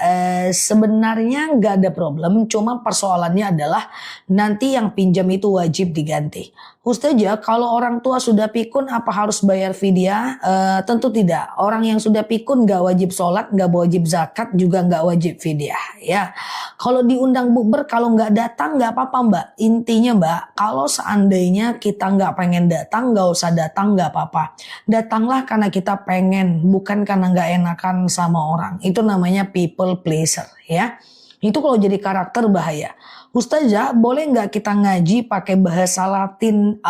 Sebenarnya nggak ada problem, cuma persoalannya adalah nanti yang pinjam itu wajib diganti. Ustazah, kalau orang tua sudah pikun apa harus bayar fidyah? Tentu tidak. Orang yang sudah pikun nggak wajib sholat, nggak wajib zakat, juga nggak wajib fidyah. Ya, kalau diundang bukber kalau nggak datang nggak apa-apa Mbak. Intinya Mbak, kalau seandainya kita nggak pengen datang, nggak usah datang, nggak apa-apa. Datanglah karena kita pengen, bukan karena nggak enakan sama orang. Itu namanya people pleaser ya. Itu kalau jadi karakter bahaya. Ustazah, boleh nggak kita ngaji pakai bahasa Latin?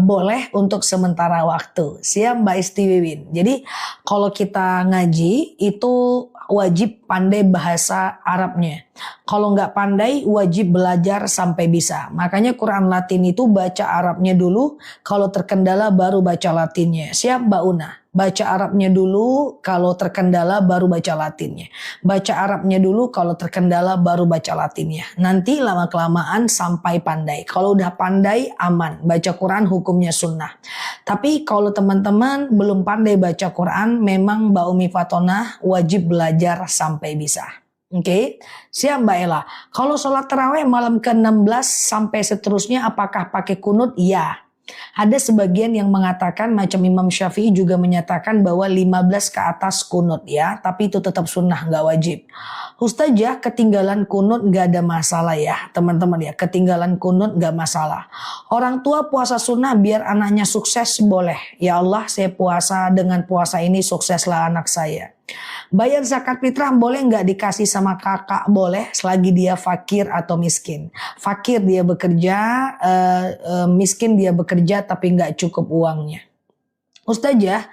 Boleh untuk sementara waktu. Siap Mbak Istiwin. Jadi kalau kita ngaji itu wajib pandai bahasa Arabnya. Kalau nggak pandai wajib belajar sampai bisa. Makanya Quran Latin itu baca Arabnya dulu. Kalau terkendala baru baca Latinnya. Siap Mbak Una? Baca Arabnya dulu, kalau terkendala baru baca Latinnya. Baca Arabnya dulu, kalau terkendala baru baca Latinnya. Nanti lama-kelamaan sampai pandai. Kalau udah pandai aman. Baca Quran hukumnya sunnah. Tapi kalau teman-teman belum pandai baca Quran, memang Mbak Umi Fatonah wajib belajar sampai bisa. Oke, siap Mbak Ella. Kalau sholat tarawih malam ke-16 sampai seterusnya apakah pakai kunut? Ya. Ada sebagian yang mengatakan macam Imam Syafi'i juga menyatakan bahwa 15 ke atas kunut ya. Tapi itu tetap sunnah, nggak wajib. Ustazah, ketinggalan kunut nggak ada masalah ya teman-teman ya. Ketinggalan kunut nggak masalah. Orang tua puasa sunnah biar anaknya sukses boleh. Ya Allah, saya puasa, dengan puasa ini sukseslah anak saya. Bayar zakat fitrah boleh nggak dikasih sama kakak? Boleh, selagi dia fakir atau miskin. Fakir dia bekerja, miskin dia bekerja tapi nggak cukup uangnya. Ustazah,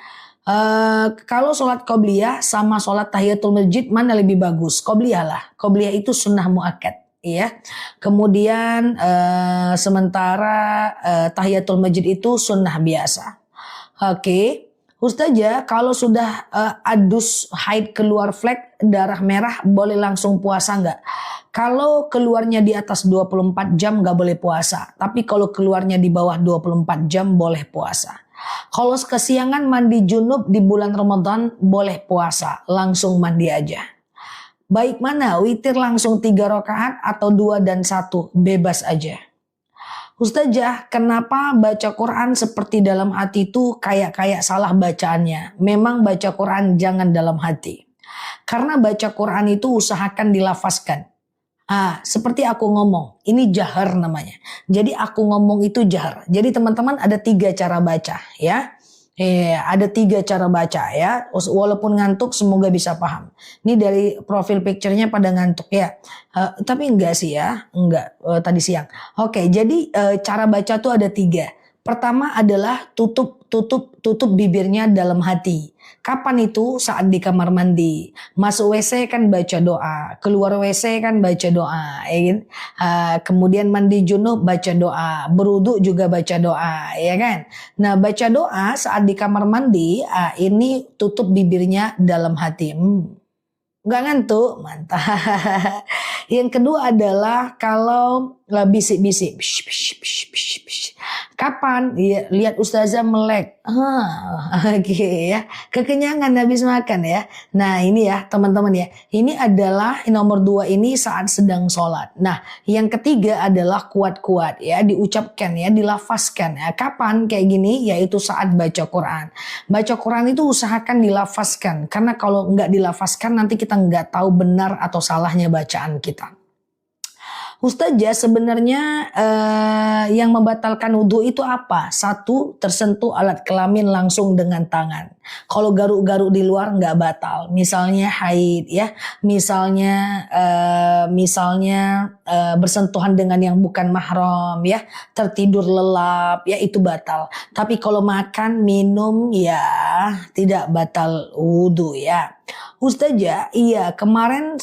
kalau sholat qobliyah sama sholat tahiyatul masjid mana lebih bagus? Qobliyah lah. Qobliyah itu sunnah muakkad. Ya. Kemudian sementara tahiyatul masjid itu sunnah biasa. Oke. Ustazah, kalau sudah adus haid keluar flek darah merah boleh langsung puasa nggak? Kalau keluarnya di atas 24 jam nggak boleh puasa. Tapi kalau keluarnya di bawah 24 jam boleh puasa. Kalau kesiangan mandi junub di bulan Ramadan boleh puasa. Langsung mandi aja. Baik mana? Witir langsung 3 rakaat atau 2 dan 1? Bebas aja. Ustazah, kenapa baca Quran seperti dalam hati itu kayak salah bacaannya? Memang baca Quran jangan dalam hati. Karena baca Quran itu usahakan dilafazkan. Seperti aku ngomong, ini jahar namanya. Jadi aku ngomong itu jahar. Jadi teman-teman ada 3 cara baca ya. Ada 3 cara baca ya. Walaupun ngantuk semoga bisa paham. Ini dari profil picture-nya pada ngantuk ya. Tapi enggak sih ya. Enggak tadi siang. Oke, jadi cara baca tuh ada 3. Pertama adalah tutup bibirnya dalam hati. Kapan itu? Saat di kamar mandi. Masuk WC kan baca doa. Keluar WC kan baca doa. Ya, kemudian mandi junub baca doa. Berwudu juga baca doa. Ya kan? Nah, baca doa saat di kamar mandi. Ini tutup bibirnya dalam hati. Nggak ngantuk? Mantap. Yang kedua adalah kalau bisik-bisik. Kapan? Ya, lihat ustazah melek. Oke ya. Kekenyangan habis makan ya. Nah ini ya teman-teman ya. Ini adalah nomor 2 ini saat sedang sholat. Nah yang ketiga adalah kuat-kuat ya. Diucapkan ya. Dilafazkan ya. Kapan kayak gini? Yaitu saat baca Quran. Baca Quran itu usahakan dilafazkan. Karena kalau nggak dilafazkan nanti kita nggak tahu benar atau salahnya bacaan kita. Ustazah, sebenarnya yang membatalkan wudhu itu apa? 1, tersentuh alat kelamin langsung dengan tangan. Kalau garuk-garuk di luar nggak batal. Misalnya haid ya, misalnya bersentuhan dengan yang bukan mahram ya, tertidur lelap ya itu batal. Tapi kalau makan, minum ya tidak batal wudhu ya. Ustazah, iya kemarin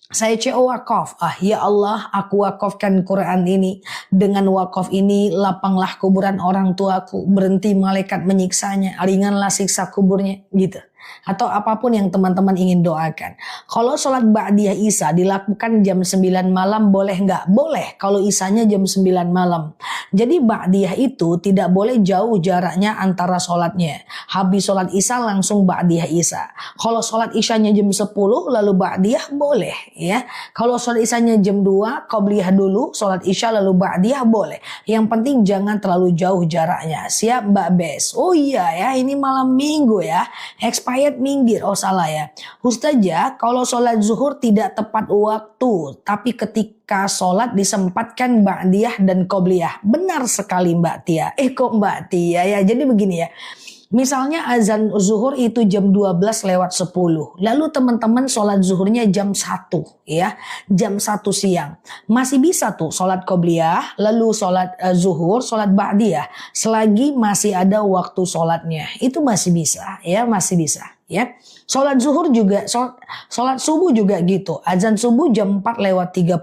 saya CO wakaf. Ya Allah, aku wakafkan Quran ini. Dengan wakaf ini lapanglah kuburan orang tuaku. Berhenti malaikat menyiksanya. Ringanlah siksa kuburnya. Gitu. Atau apapun yang teman-teman ingin doakan. Kalau sholat ba'diyah isya dilakukan jam 9 malam boleh nggak? Boleh kalau isyanya jam 9 malam. Jadi ba'diyah itu tidak boleh jauh jaraknya antara sholatnya. Habis sholat isya langsung ba'diyah isya. Kalau sholat isyanya jam 10 lalu ba'diyah boleh ya. Kalau sholat isyanya jam 2 qobliyah dulu, sholat isya lalu ba'diyah boleh. Yang penting jangan terlalu jauh jaraknya. Siap Mbak Bes? Oh iya ya, ini malam minggu ya. Expired minggir. Oh salah ya. Ustazah, kalau sholat zuhur tidak tepat waktu, tapi ketika sholat disempatkan ba'diyah dan qobliyah. Benar sekali Mbak Tia. Kok Mbak Tia ya? Jadi begini ya. Misalnya azan zuhur itu jam 12 lewat 10. Lalu teman-teman sholat zuhurnya jam 1 ya. Jam 1 siang. Masih bisa tuh sholat qobliyah, lalu sholat zuhur, sholat ba'diyah. Selagi masih ada waktu sholatnya. Itu masih bisa ya, masih bisa ya. Sholat zuhur juga, sholat subuh juga gitu. Azan subuh jam 4 lewat 30.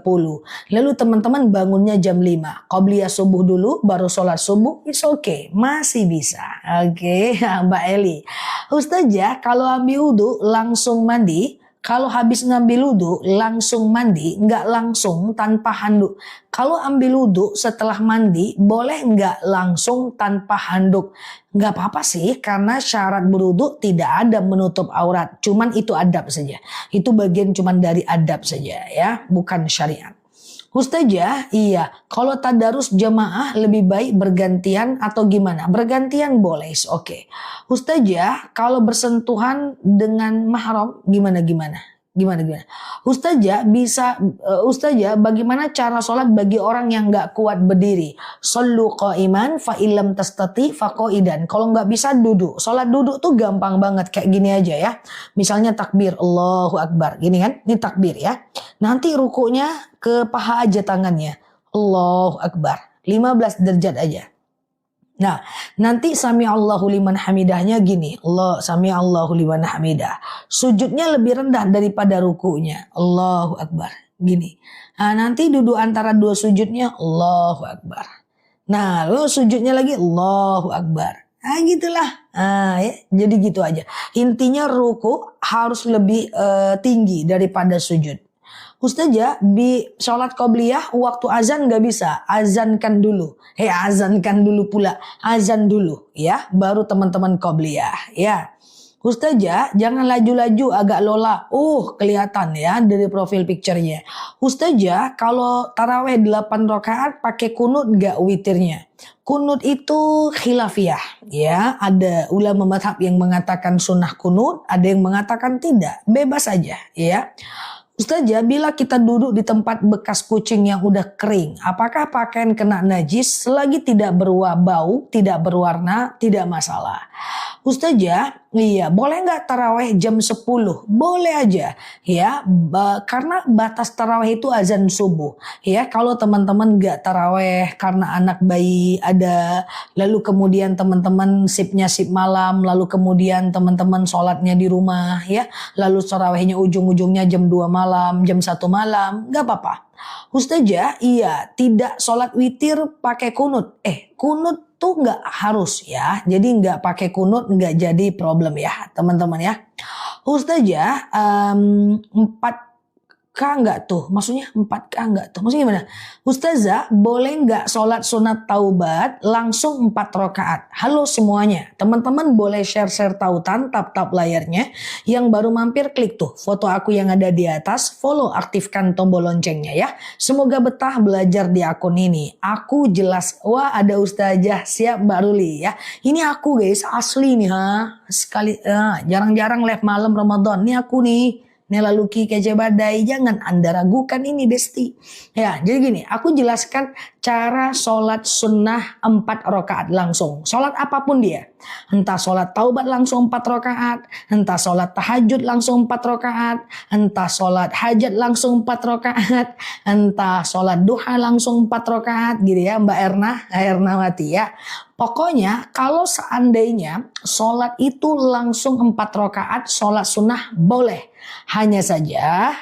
Lalu teman-teman bangunnya jam 5. Qobliyah subuh dulu, baru sholat subuh. It's okay. Masih bisa. Oke, Mbak Eli. Ustazah, kalau ambil wudhu langsung mandi. Kalau habis ngambil wudhu langsung mandi, nggak langsung tanpa handuk. Kalau ambil wudhu setelah mandi boleh nggak langsung tanpa handuk? Nggak apa-apa sih, karena syarat berwudhu tidak ada menutup aurat. Cuman itu adab saja. Itu bagian cuman dari adab saja ya, bukan syariat. Ustazah, iya. Kalau tadarus jamaah lebih baik bergantian atau gimana? Bergantian boleh, oke. Ustazah, kalau bersentuhan dengan mahram gimana? Gimana? Ustazah, bagaimana cara sholat bagi orang yang nggak kuat berdiri? Shollu qa'iman fa illam tastati fa qa'idan. Kalau nggak bisa duduk. Sholat duduk tuh gampang banget kayak gini aja ya. Misalnya takbir, Allahu Akbar. Gini kan, ini takbir ya. Nanti rukunya ke paha aja tangannya. Allahu Akbar. 15 derajat aja. Nah, nanti sami Allahu liman hamidahnya gini. Allah sami Allahu liman hamidah. Sujudnya lebih rendah daripada rukunya. Allahu Akbar. Gini. Nah, nanti duduk antara dua sujudnya. Allahu Akbar. Nah, lo sujudnya lagi. Allahu Akbar. Nah, gitulah. Nah, ya, jadi gitu aja. Intinya ruku harus lebih tinggi daripada sujud. Ustazah, di sholat qobliyah waktu azan gak bisa. Azankan dulu. Azankan dulu pula. Azan dulu ya. Baru teman-teman qobliyah ya. Ustazah, jangan laju-laju agak lola. Kelihatan ya dari profil picture-nya. Ustazah, kalau taraweh 8 rakaat pakai kunut gak witirnya? Kunut itu khilafiyah ya. Ada ulama mazhab yang mengatakan sunnah kunut, ada yang mengatakan tidak. Bebas aja ya. Ustazah, bila kita duduk di tempat bekas kucing yang udah kering, apakah pakaian kena najis selagi tidak bau, tidak berwarna, tidak masalah? Ustazah, iya, boleh nggak taraweh jam 10? Boleh aja ya, karena batas taraweh itu azan subuh ya. Kalau teman-teman nggak taraweh karena anak bayi ada, lalu kemudian teman-teman sip malam, lalu kemudian teman-teman sholatnya di rumah ya, lalu tarawehnya ujung-ujungnya jam 2 malam, jam 1 malam, nggak apa-apa. Ustazah, iya, tidak sholat witir pakai kunut. Kunut tuh nggak harus ya. Jadi nggak pakai kunut nggak jadi problem ya teman-teman ya. Ustazah, 4K nggak tuh? Maksudnya 4K nggak tuh? Maksudnya gimana? Ustazah, boleh nggak sholat sunat taubat langsung 4 rakaat? Halo semuanya, teman-teman boleh share tautan, tap layarnya. Yang baru mampir klik tuh foto aku yang ada di atas, follow, aktifkan tombol loncengnya ya. Semoga betah belajar di akun ini. Aku jelas, wah ada Ustazah, siap Mbak Ruli ya. Ini aku guys, asli nih sekali, jarang-jarang live malam Ramadan. Ini aku nih. Nela Luki Kece Badai, jangan Anda ragukan ini Besti. Ya, jadi gini, aku jelaskan cara sholat sunnah 4 rakaat langsung. Sholat apapun dia. Entah sholat taubat langsung 4 rakaat, entah sholat tahajud langsung 4 rakaat, entah sholat hajat langsung 4 rakaat, entah sholat duha langsung 4 rakaat gitu ya Mbak Ernawati ya. Pokoknya kalau seandainya sholat itu langsung 4 rakaat sholat sunnah boleh. Hanya saja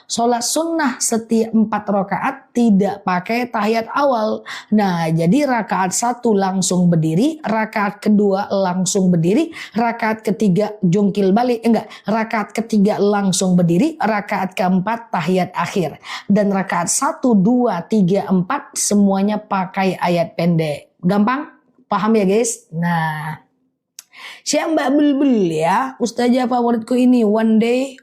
sholat sunnah setiap 4 rakaat tidak pakai tahiyat awal. Nah, jadi rakaat 1 langsung berdiri, rakaat kedua langsung berdiri, rakaat ketiga jungkil balik, rakaat ketiga langsung berdiri, rakaat keempat tahiyat akhir. Dan rakaat 1, 2, 3, 4 semuanya pakai ayat pendek. Gampang? Paham ya guys? Nah, siap Mbak Bulbul ya. Ustazah favoritku ini one day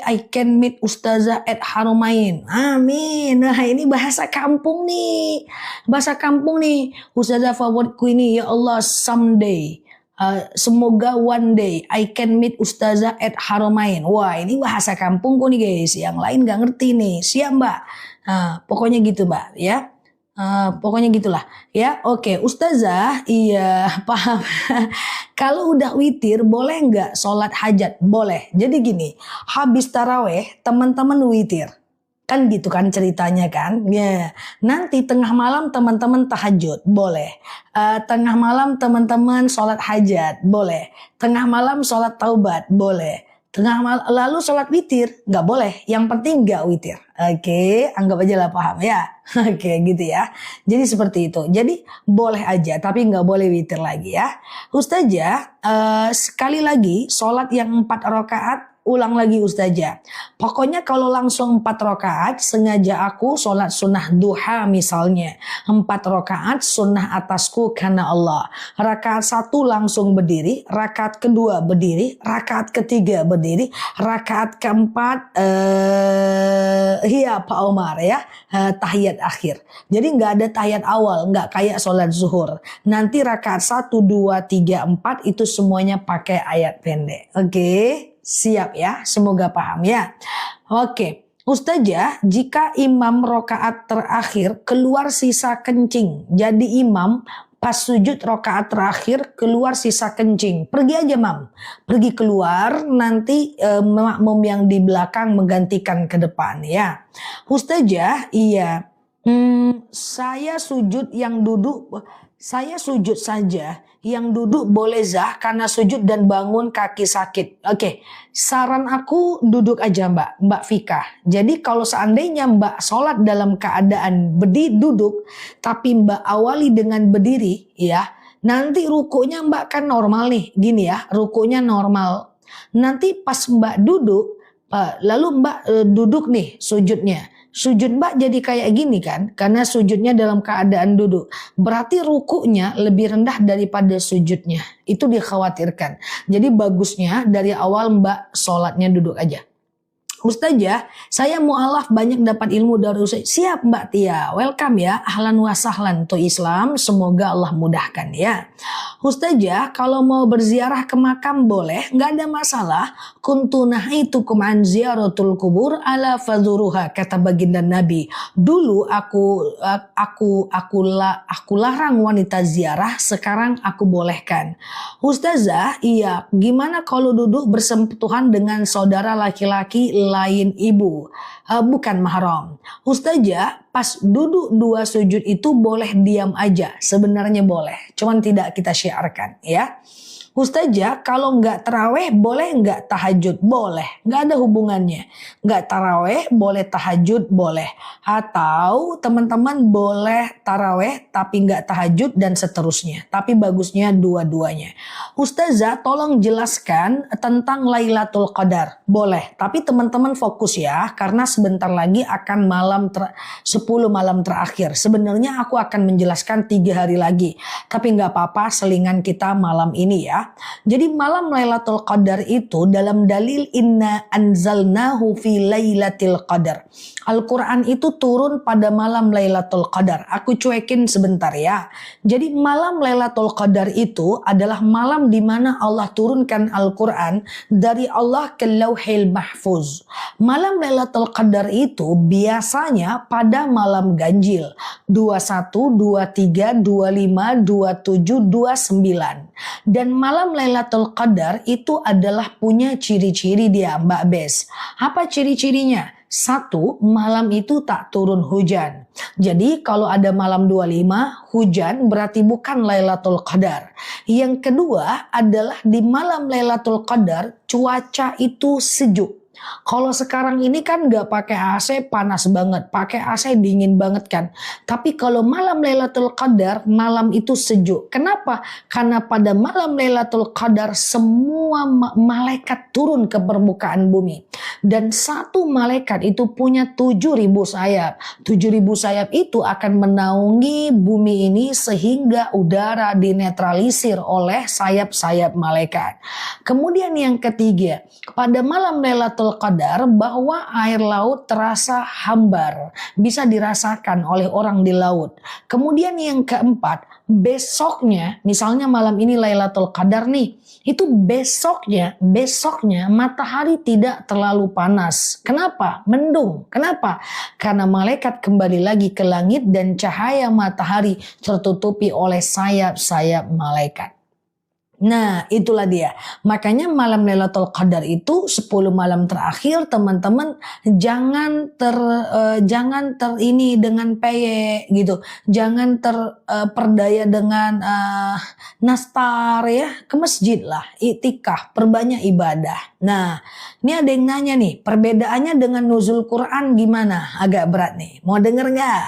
I can meet Ustazah at Haramain. Amin. Nah, ini bahasa kampung nih. Ustazah favoritku ini, ya Allah, someday. Semoga one day I can meet Ustazah at Haramain. Wah, ini bahasa kampungku nih guys. Yang lain gak ngerti nih. Siap Mbak. Nah, pokoknya gitu Mbak ya. Pokoknya gitulah ya. Oke, Ustazah, iya paham. Kalau udah witir boleh nggak sholat hajat? Boleh. Jadi gini, habis taraweh teman-teman witir. Kan gitu kan ceritanya kan. Ya. Nanti tengah malam teman-teman tahajud. Boleh. Tengah malam teman-teman sholat hajat. Boleh. Tengah malam sholat taubat. Boleh. Lalu sholat witir nggak boleh, yang penting nggak witir. Oke, anggap aja lah paham ya. Oke, gitu ya. Jadi seperti itu. Jadi boleh aja, tapi nggak boleh witir lagi ya. Ustazah, sekali lagi sholat yang 4 rakaat Ulang lagi Ustazah. Pokoknya kalau langsung 4 rakaat, sengaja aku sholat sunnah duha misalnya. 4 rakaat sunnah atasku karena Allah. Rakaat 1 langsung berdiri, rakaat kedua berdiri, rakaat ketiga berdiri, rakaat keempat Pak Omar ya, tahiyat akhir. Jadi nggak ada tahiyat awal, nggak kayak sholat zuhur. Nanti rakaat 1, 2, 3, 4 itu semuanya pakai ayat pendek. Oke, siap ya, semoga paham ya. Oke, Ustazah, jika imam rakaat terakhir keluar sisa kencing, jadi imam pas sujud rakaat terakhir keluar sisa kencing, pergi aja mam, pergi keluar, nanti makmum yang di belakang menggantikan ke depan ya. Ustazah, iya, saya sujud saja, yang duduk boleh zah karena sujud dan bangun kaki sakit. Oke, saran aku duduk aja Mbak Fika. Jadi kalau seandainya Mbak sholat dalam keadaan duduk, tapi Mbak awali dengan berdiri ya, nanti rukunya Mbak kan normal nih, gini ya, rukunya normal. Nanti pas Mbak duduk, lalu Mbak duduk nih sujudnya. Sujud Mbak jadi kayak gini kan, karena sujudnya dalam keadaan duduk. Berarti rukunya lebih rendah daripada sujudnya. Itu dikhawatirkan. Jadi bagusnya dari awal Mbak sholatnya duduk aja. Ustazah, saya mu'alaf banyak dapat ilmu dari Ustazah. Siap Mbak Tia, welcome ya, ahlan wa sahlan to Islam, semoga Allah mudahkan ya. Ustazah, kalau mau berziarah ke makam boleh, nggak ada masalah. Kuntu nahaitukum an ziyaratul kubur ala fadhuruha, kata baginda Nabi. Dulu aku larang wanita ziarah, sekarang aku bolehkan. Ustazah, iya, gimana kalau duduk bersentuhan dengan saudara laki-laki lain ibu, bukan mahram. Ustazah, pas duduk 2 sujud itu boleh diam aja, sebenarnya boleh, cuman tidak kita syiarkan ya. Ustazah, kalau nggak taraweh boleh nggak tahajud? Boleh, nggak ada hubungannya. Nggak taraweh boleh, tahajud boleh. Atau teman-teman boleh taraweh tapi nggak tahajud dan seterusnya. Tapi bagusnya dua-duanya. Ustazah, tolong jelaskan tentang Lailatul Qadar. Boleh, tapi teman-teman fokus ya, karena sebentar lagi akan 10 malam terakhir. Sebenarnya aku akan menjelaskan 3 hari lagi, tapi nggak apa-apa, selingan kita malam ini ya. Jadi malam Lailatul Qadar itu dalam dalil inna anzalnahu fi lailatul qadar. Al-Quran itu turun pada malam Lailatul Qadar. Aku cuekin sebentar ya. Jadi malam Lailatul Qadar itu adalah malam di mana Allah turunkan Al-Quran dari Allah ke Lauhil Mahfuz. Malam Lailatul Qadar itu biasanya pada malam ganjil 21, 23, 25, 27, 29. Dan malam Lailatul Qadar itu adalah punya ciri-ciri dia Mbak Bes. Apa ciri-cirinya? 1, malam itu tak turun hujan. Jadi kalau ada malam 25 hujan berarti bukan Lailatul Qadar. Yang kedua adalah di malam Lailatul Qadar cuaca itu sejuk. Kalau sekarang ini kan gak pakai AC panas banget, pakai AC dingin banget kan. Tapi kalau malam Lailatul Qadar, malam itu sejuk. Kenapa? Karena pada malam Lailatul Qadar semua malaikat turun ke permukaan bumi. Dan satu malaikat itu punya 7.000 sayap. 7.000 sayap itu akan menaungi bumi ini sehingga udara dinetralisir oleh sayap-sayap malaikat. Kemudian yang ketiga, pada malam Lailatul Qadar bahwa air laut terasa hambar, bisa dirasakan oleh orang di laut. Kemudian yang keempat, besoknya, misalnya malam ini Lailatul Qadar nih, itu besoknya matahari tidak terlalu panas. Kenapa? Mendung. Kenapa? Karena malaikat kembali lagi ke langit dan cahaya matahari tertutupi oleh sayap-sayap malaikat. Nah, itulah dia. Makanya malam Lailatul Qadar itu 10 malam terakhir teman-teman jangan ini dengan peye gitu. Jangan terperdaya dengan nastar ya, ke masjid lah, iktikaf, perbanyak ibadah. Nah, ini ada yang nanya nih, perbedaannya dengan nuzul Quran gimana? Agak berat nih. Mau denger nggak?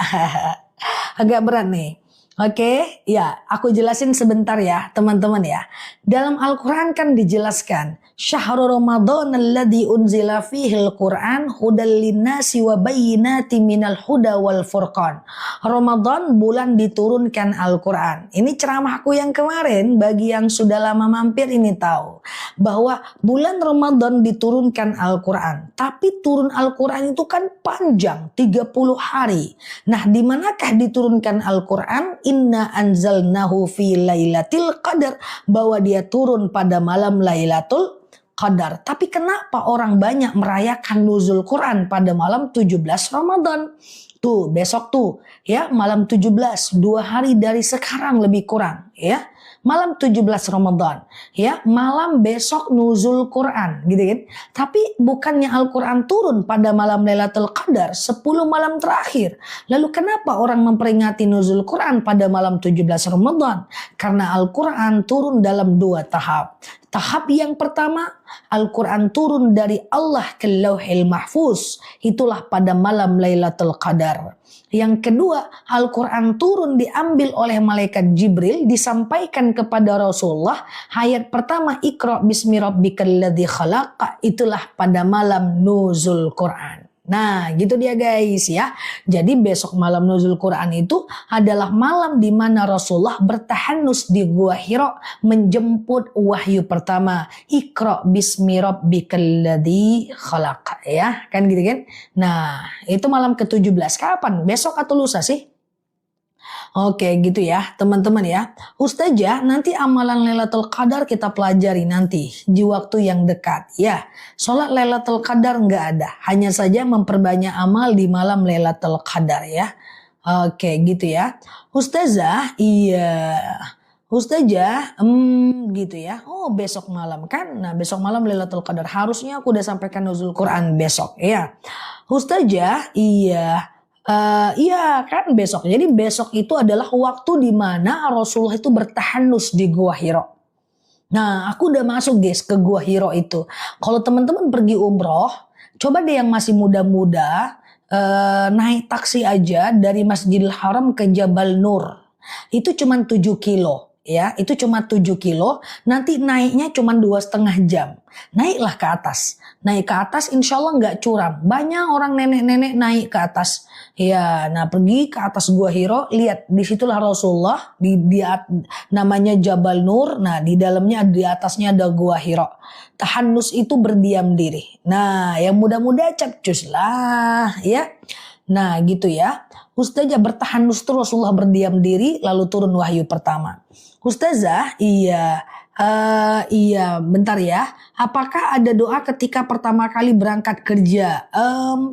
Agak berat nih. Oke, ya aku jelasin sebentar ya teman-teman ya. Dalam Al-Quran kan dijelaskan Syahrul Ramadan alladzi unzila fihil Qur'an hudal linnasi wa bayyinatin minal huda wal furqan. Ramadan bulan diturunkan Al-Qur'an. Ini ceramahku yang kemarin, bagi yang sudah lama mampir ini tahu bahwa bulan Ramadan diturunkan Al-Qur'an. Tapi turun Al-Qur'an itu kan panjang, 30 hari. Nah, di manakah diturunkan Al-Qur'an? Inna anzalnahu fi lailatul qadar, bahwa dia turun pada malam Lailatul Qadar. Tapi kenapa orang banyak merayakan nuzul Quran pada malam 17 Ramadan? Tuh, besok tuh ya, malam 17, 2 hari dari sekarang lebih kurang ya. Malam 17 Ramadan ya, malam besok nuzul Quran gitu kan. Tapi bukannya Al-Quran turun pada malam Lailatul Qadar 10 malam terakhir. Lalu kenapa orang memperingati nuzul Quran pada malam 17 Ramadan? Karena Al-Quran turun dalam 2 tahap. Tahap yang pertama, Al-Quran turun dari Allah ke Lauhil Mahfuz. Itulah pada malam Lailatul Qadar. Yang kedua, Al-Quran turun diambil oleh malaikat Jibril, disampaikan kepada Rasulullah. Ayat pertama, Iqra bismi rabbikal ladzi khalaq. Itulah pada malam nuzul Quran. Nah, gitu dia guys ya. Jadi besok malam nuzul Quran itu adalah malam di mana Rasulullah bertahanus di Gua Hira menjemput wahyu pertama. Iqra bismi rabbikal ladzi khalaq ya, kan gitu kan. Nah, itu malam ke-17. Kapan? Besok atau lusa sih? Oke gitu ya teman-teman ya. Ustazah, nanti amalan Lailatul Qadar kita pelajari nanti di waktu yang dekat ya. Sholat Lailatul Qadar nggak ada, hanya saja memperbanyak amal di malam Lailatul Qadar ya. Oke gitu ya. Ustazah, iya. Ustazah, gitu ya. Oh besok malam kan. Nah besok malam Lailatul Qadar. Harusnya aku udah sampaikan nuzul Quran besok ya. Ustazah, iya. Iya kan besok. Jadi besok itu adalah waktu di mana Rasulullah itu bertahanus di Gua Hira. Nah, aku udah masuk guys ke Gua Hira itu. Kalau teman-teman pergi umroh, coba deh yang masih muda-muda naik taksi aja dari Masjidil Haram ke Jabal Nur. Itu cuma 7 kilo. Ya, itu cuma 7 kilo. Nanti naiknya cuma 2,5 jam. Naiklah ke atas. Naik ke atas insya Allah nggak curam. Banyak orang nenek-nenek naik ke atas. Ya, nah pergi ke atas Gua Hira, lihat disitulah Rasulullah di namanya Jabal Nur. Nah di dalamnya di atasnya ada Gua Hira. Tahanus itu berdiam diri. Nah yang muda-muda capcus lah ya. Nah gitu ya. Ustazah bertahanus terus Rasulullah berdiam diri lalu turun wahyu pertama. Ustazah, iya. Iya, bentar ya. Apakah ada doa ketika pertama kali berangkat kerja?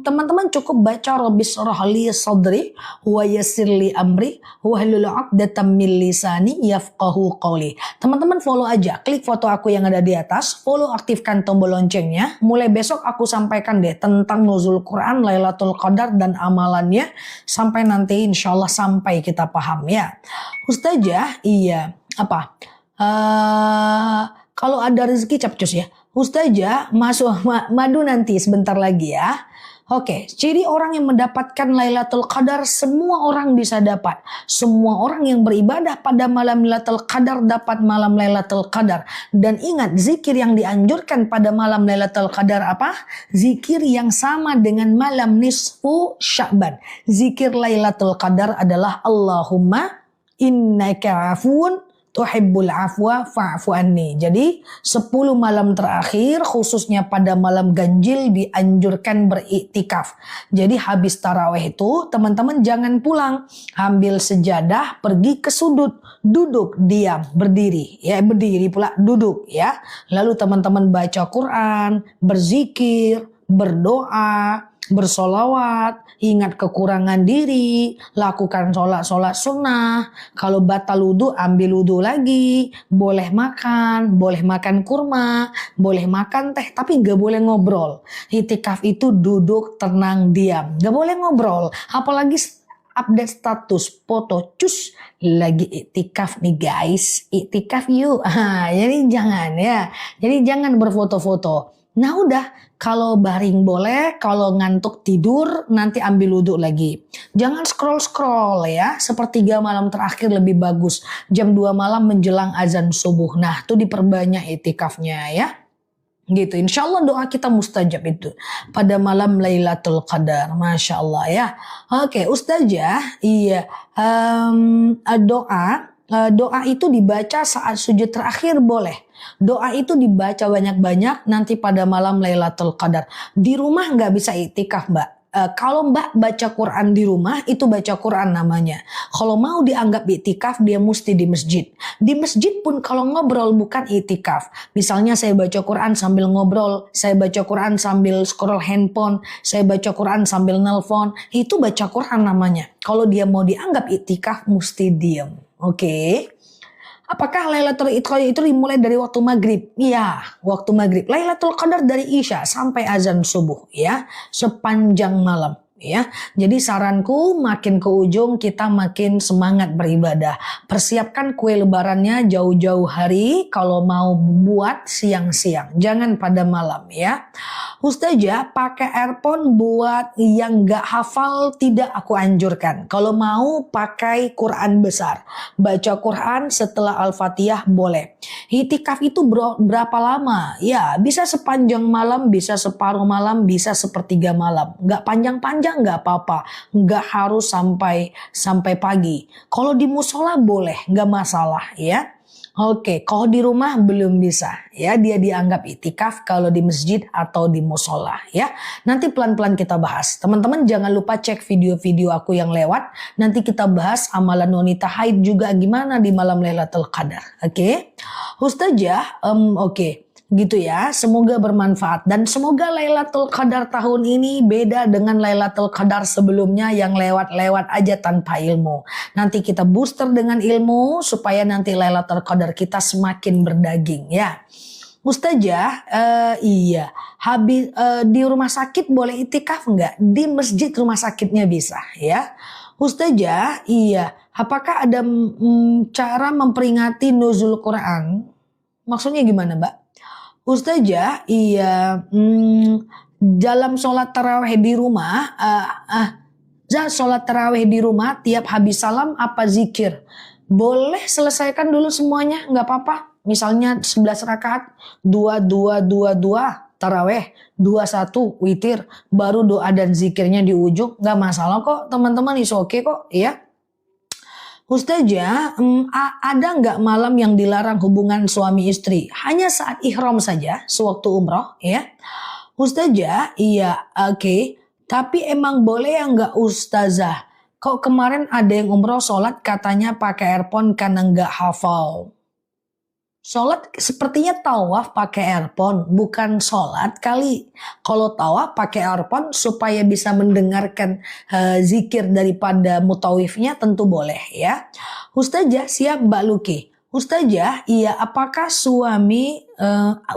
Teman-teman cukup baca Rabbi shrah li sadri wa yassir li amri wahlul 'uqdatam min lisani yafqahu qawli. Teman-teman follow aja, klik foto aku yang ada di atas, follow, aktifkan tombol loncengnya. Mulai besok aku sampaikan deh tentang nuzul Quran, Lailatul Qadar dan amalannya sampai nanti insyaallah sampai kita paham ya. Ustazah, iya. Apa? Kalau ada rezeki capcus ya. Ustazah masuk madu nanti sebentar lagi ya. Oke, ciri orang yang mendapatkan Lailatul Qadar, semua orang bisa dapat. Semua orang yang beribadah pada malam Lailatul Qadar dapat malam Lailatul Qadar. Dan ingat, zikir yang dianjurkan pada malam Lailatul Qadar apa? Zikir yang sama dengan malam nisfu Sya'ban. Zikir Lailatul Qadar adalah Allahumma innaka afun tuhibbul afwa fa'fu anni. Jadi 10 malam terakhir khususnya pada malam ganjil dianjurkan beriktikaf. Jadi habis tarawih itu teman-teman jangan pulang. Ambil sejadah, pergi ke sudut, duduk, diam, berdiri. Ya berdiri pula, duduk ya. Lalu teman-teman baca Quran, berzikir, berdoa, bersolawat, ingat kekurangan diri, lakukan sholat sunnah. Kalau batal wudu, ambil wudu lagi. Boleh makan kurma, boleh makan teh, tapi gak boleh ngobrol. Itikaf itu duduk, tenang, diam. Gak boleh ngobrol, apalagi update status, foto, cus, lagi iktikaf nih guys, iktikaf yuk. Jadi jangan ya, jadi jangan berfoto-foto. Nah udah, kalau baring boleh, kalau ngantuk tidur nanti ambil wudhu lagi. Jangan scroll ya, sepertiga malam terakhir lebih bagus. Jam 2 malam menjelang azan subuh. Nah itu diperbanyak itikafnya ya. Gitu. Insya Allah doa kita mustajab itu pada malam Lailatul Qadar. Masya Allah ya. Oke, Ustazah, iya, doa itu dibaca saat sujud terakhir boleh. Doa itu dibaca banyak-banyak nanti pada malam Lailatul Qadar. Di rumah nggak bisa iktikaf, Mbak. Kalau Mbak baca Quran di rumah, itu baca Quran namanya. Kalau mau dianggap iktikaf, dia mesti di masjid. Di masjid pun kalau ngobrol bukan iktikaf. Misalnya saya baca Quran sambil ngobrol, saya baca Quran sambil scroll handphone, saya baca Quran sambil nelpon, itu baca Quran namanya. Kalau dia mau dianggap iktikaf, mesti diam. Oke. Apakah Lailatul Qadar itu dimulai dari waktu maghrib? Iya, waktu maghrib. Lailatul Qadar dari Isya sampai azan subuh, ya, sepanjang malam. Ya, jadi saranku makin ke ujung kita makin semangat beribadah. Persiapkan kue lebarannya jauh-jauh hari. Kalau mau buat siang-siang, jangan pada malam ya. Ustazah, pakai earphone buat yang gak hafal tidak aku anjurkan. Kalau mau pakai Quran besar, baca Quran setelah Al-Fatihah boleh. Itikaf itu berapa lama? Ya, bisa sepanjang malam, bisa separuh malam, bisa sepertiga malam. Gak panjang-panjang gak apa-apa. Gak harus sampai pagi. Kalau di musola boleh, gak masalah ya. Oke, kalau di rumah belum bisa ya, dia dianggap itikaf kalau di masjid atau di musola ya. Nanti pelan-pelan kita bahas. Teman-teman jangan lupa cek video-video aku yang lewat. Nanti kita bahas amalan wanita haid juga gimana di malam Lailatul Qadar. Oke. Ustazah, oke. Gitu ya, semoga bermanfaat dan semoga Lailatul Qadar tahun ini beda dengan Lailatul Qadar sebelumnya yang lewat-lewat aja tanpa ilmu. Nanti kita booster dengan ilmu supaya nanti Lailatul Qadar kita semakin berdaging ya. Ustazah, iya, habis di rumah sakit boleh itikaf enggak? Di masjid rumah sakitnya bisa ya. Ustazah, iya, apakah ada cara memperingati nuzul Quran? Maksudnya gimana, Mbak? Ustazah, iya, dalam sholat tarawih di rumah, sholat tarawih di rumah tiap habis salam apa zikir? Boleh selesaikan dulu semuanya, nggak apa-apa. Misalnya 11 rakaat, 2 tarawih, 21 witir, baru doa dan zikirnya di ujung, nggak masalah kok teman-teman, is oke kok, ya. Ustazah, ada nggak malam yang dilarang hubungan suami istri? Hanya saat ihram saja, sewaktu umroh, ya. Ustazah, iya, oke. Tapi emang boleh ya nggak Ustazah? Kok kemarin ada yang umroh sholat katanya pakai earphone karena nggak hafal. Sholat sepertinya tawaf pakai earphone, bukan sholat kali. Kalau tawaf pakai earphone supaya bisa mendengarkan zikir daripada mutawifnya tentu boleh ya. Ustazah, siap Mbak Luki. Ustazah, iya, apakah suami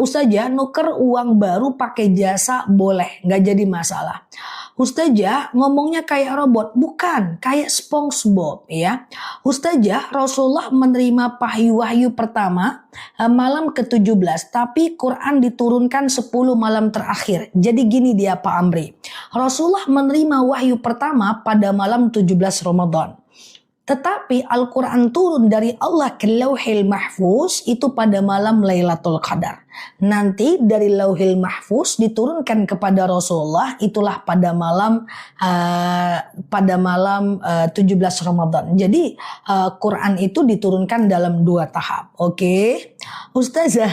Ustazah nuker uang baru pakai jasa boleh, nggak jadi masalah. Ustazah ngomongnya kayak robot, bukan, kayak SpongeBob ya. Ustazah, Rasulullah menerima wahyu pertama malam ke-17, tapi Quran diturunkan 10 malam terakhir. Jadi gini dia Pak Amri, Rasulullah menerima wahyu pertama pada malam 17 Ramadan. Tetapi Al-Quran turun dari Allah ke Lauhil Mahfuz itu pada malam Lailatul Qadar. Nanti dari Lauhil Mahfuz diturunkan kepada Rasulullah itulah pada malam 17 Ramadan. Jadi Quran itu diturunkan dalam 2 tahap. Oke, Ustazah.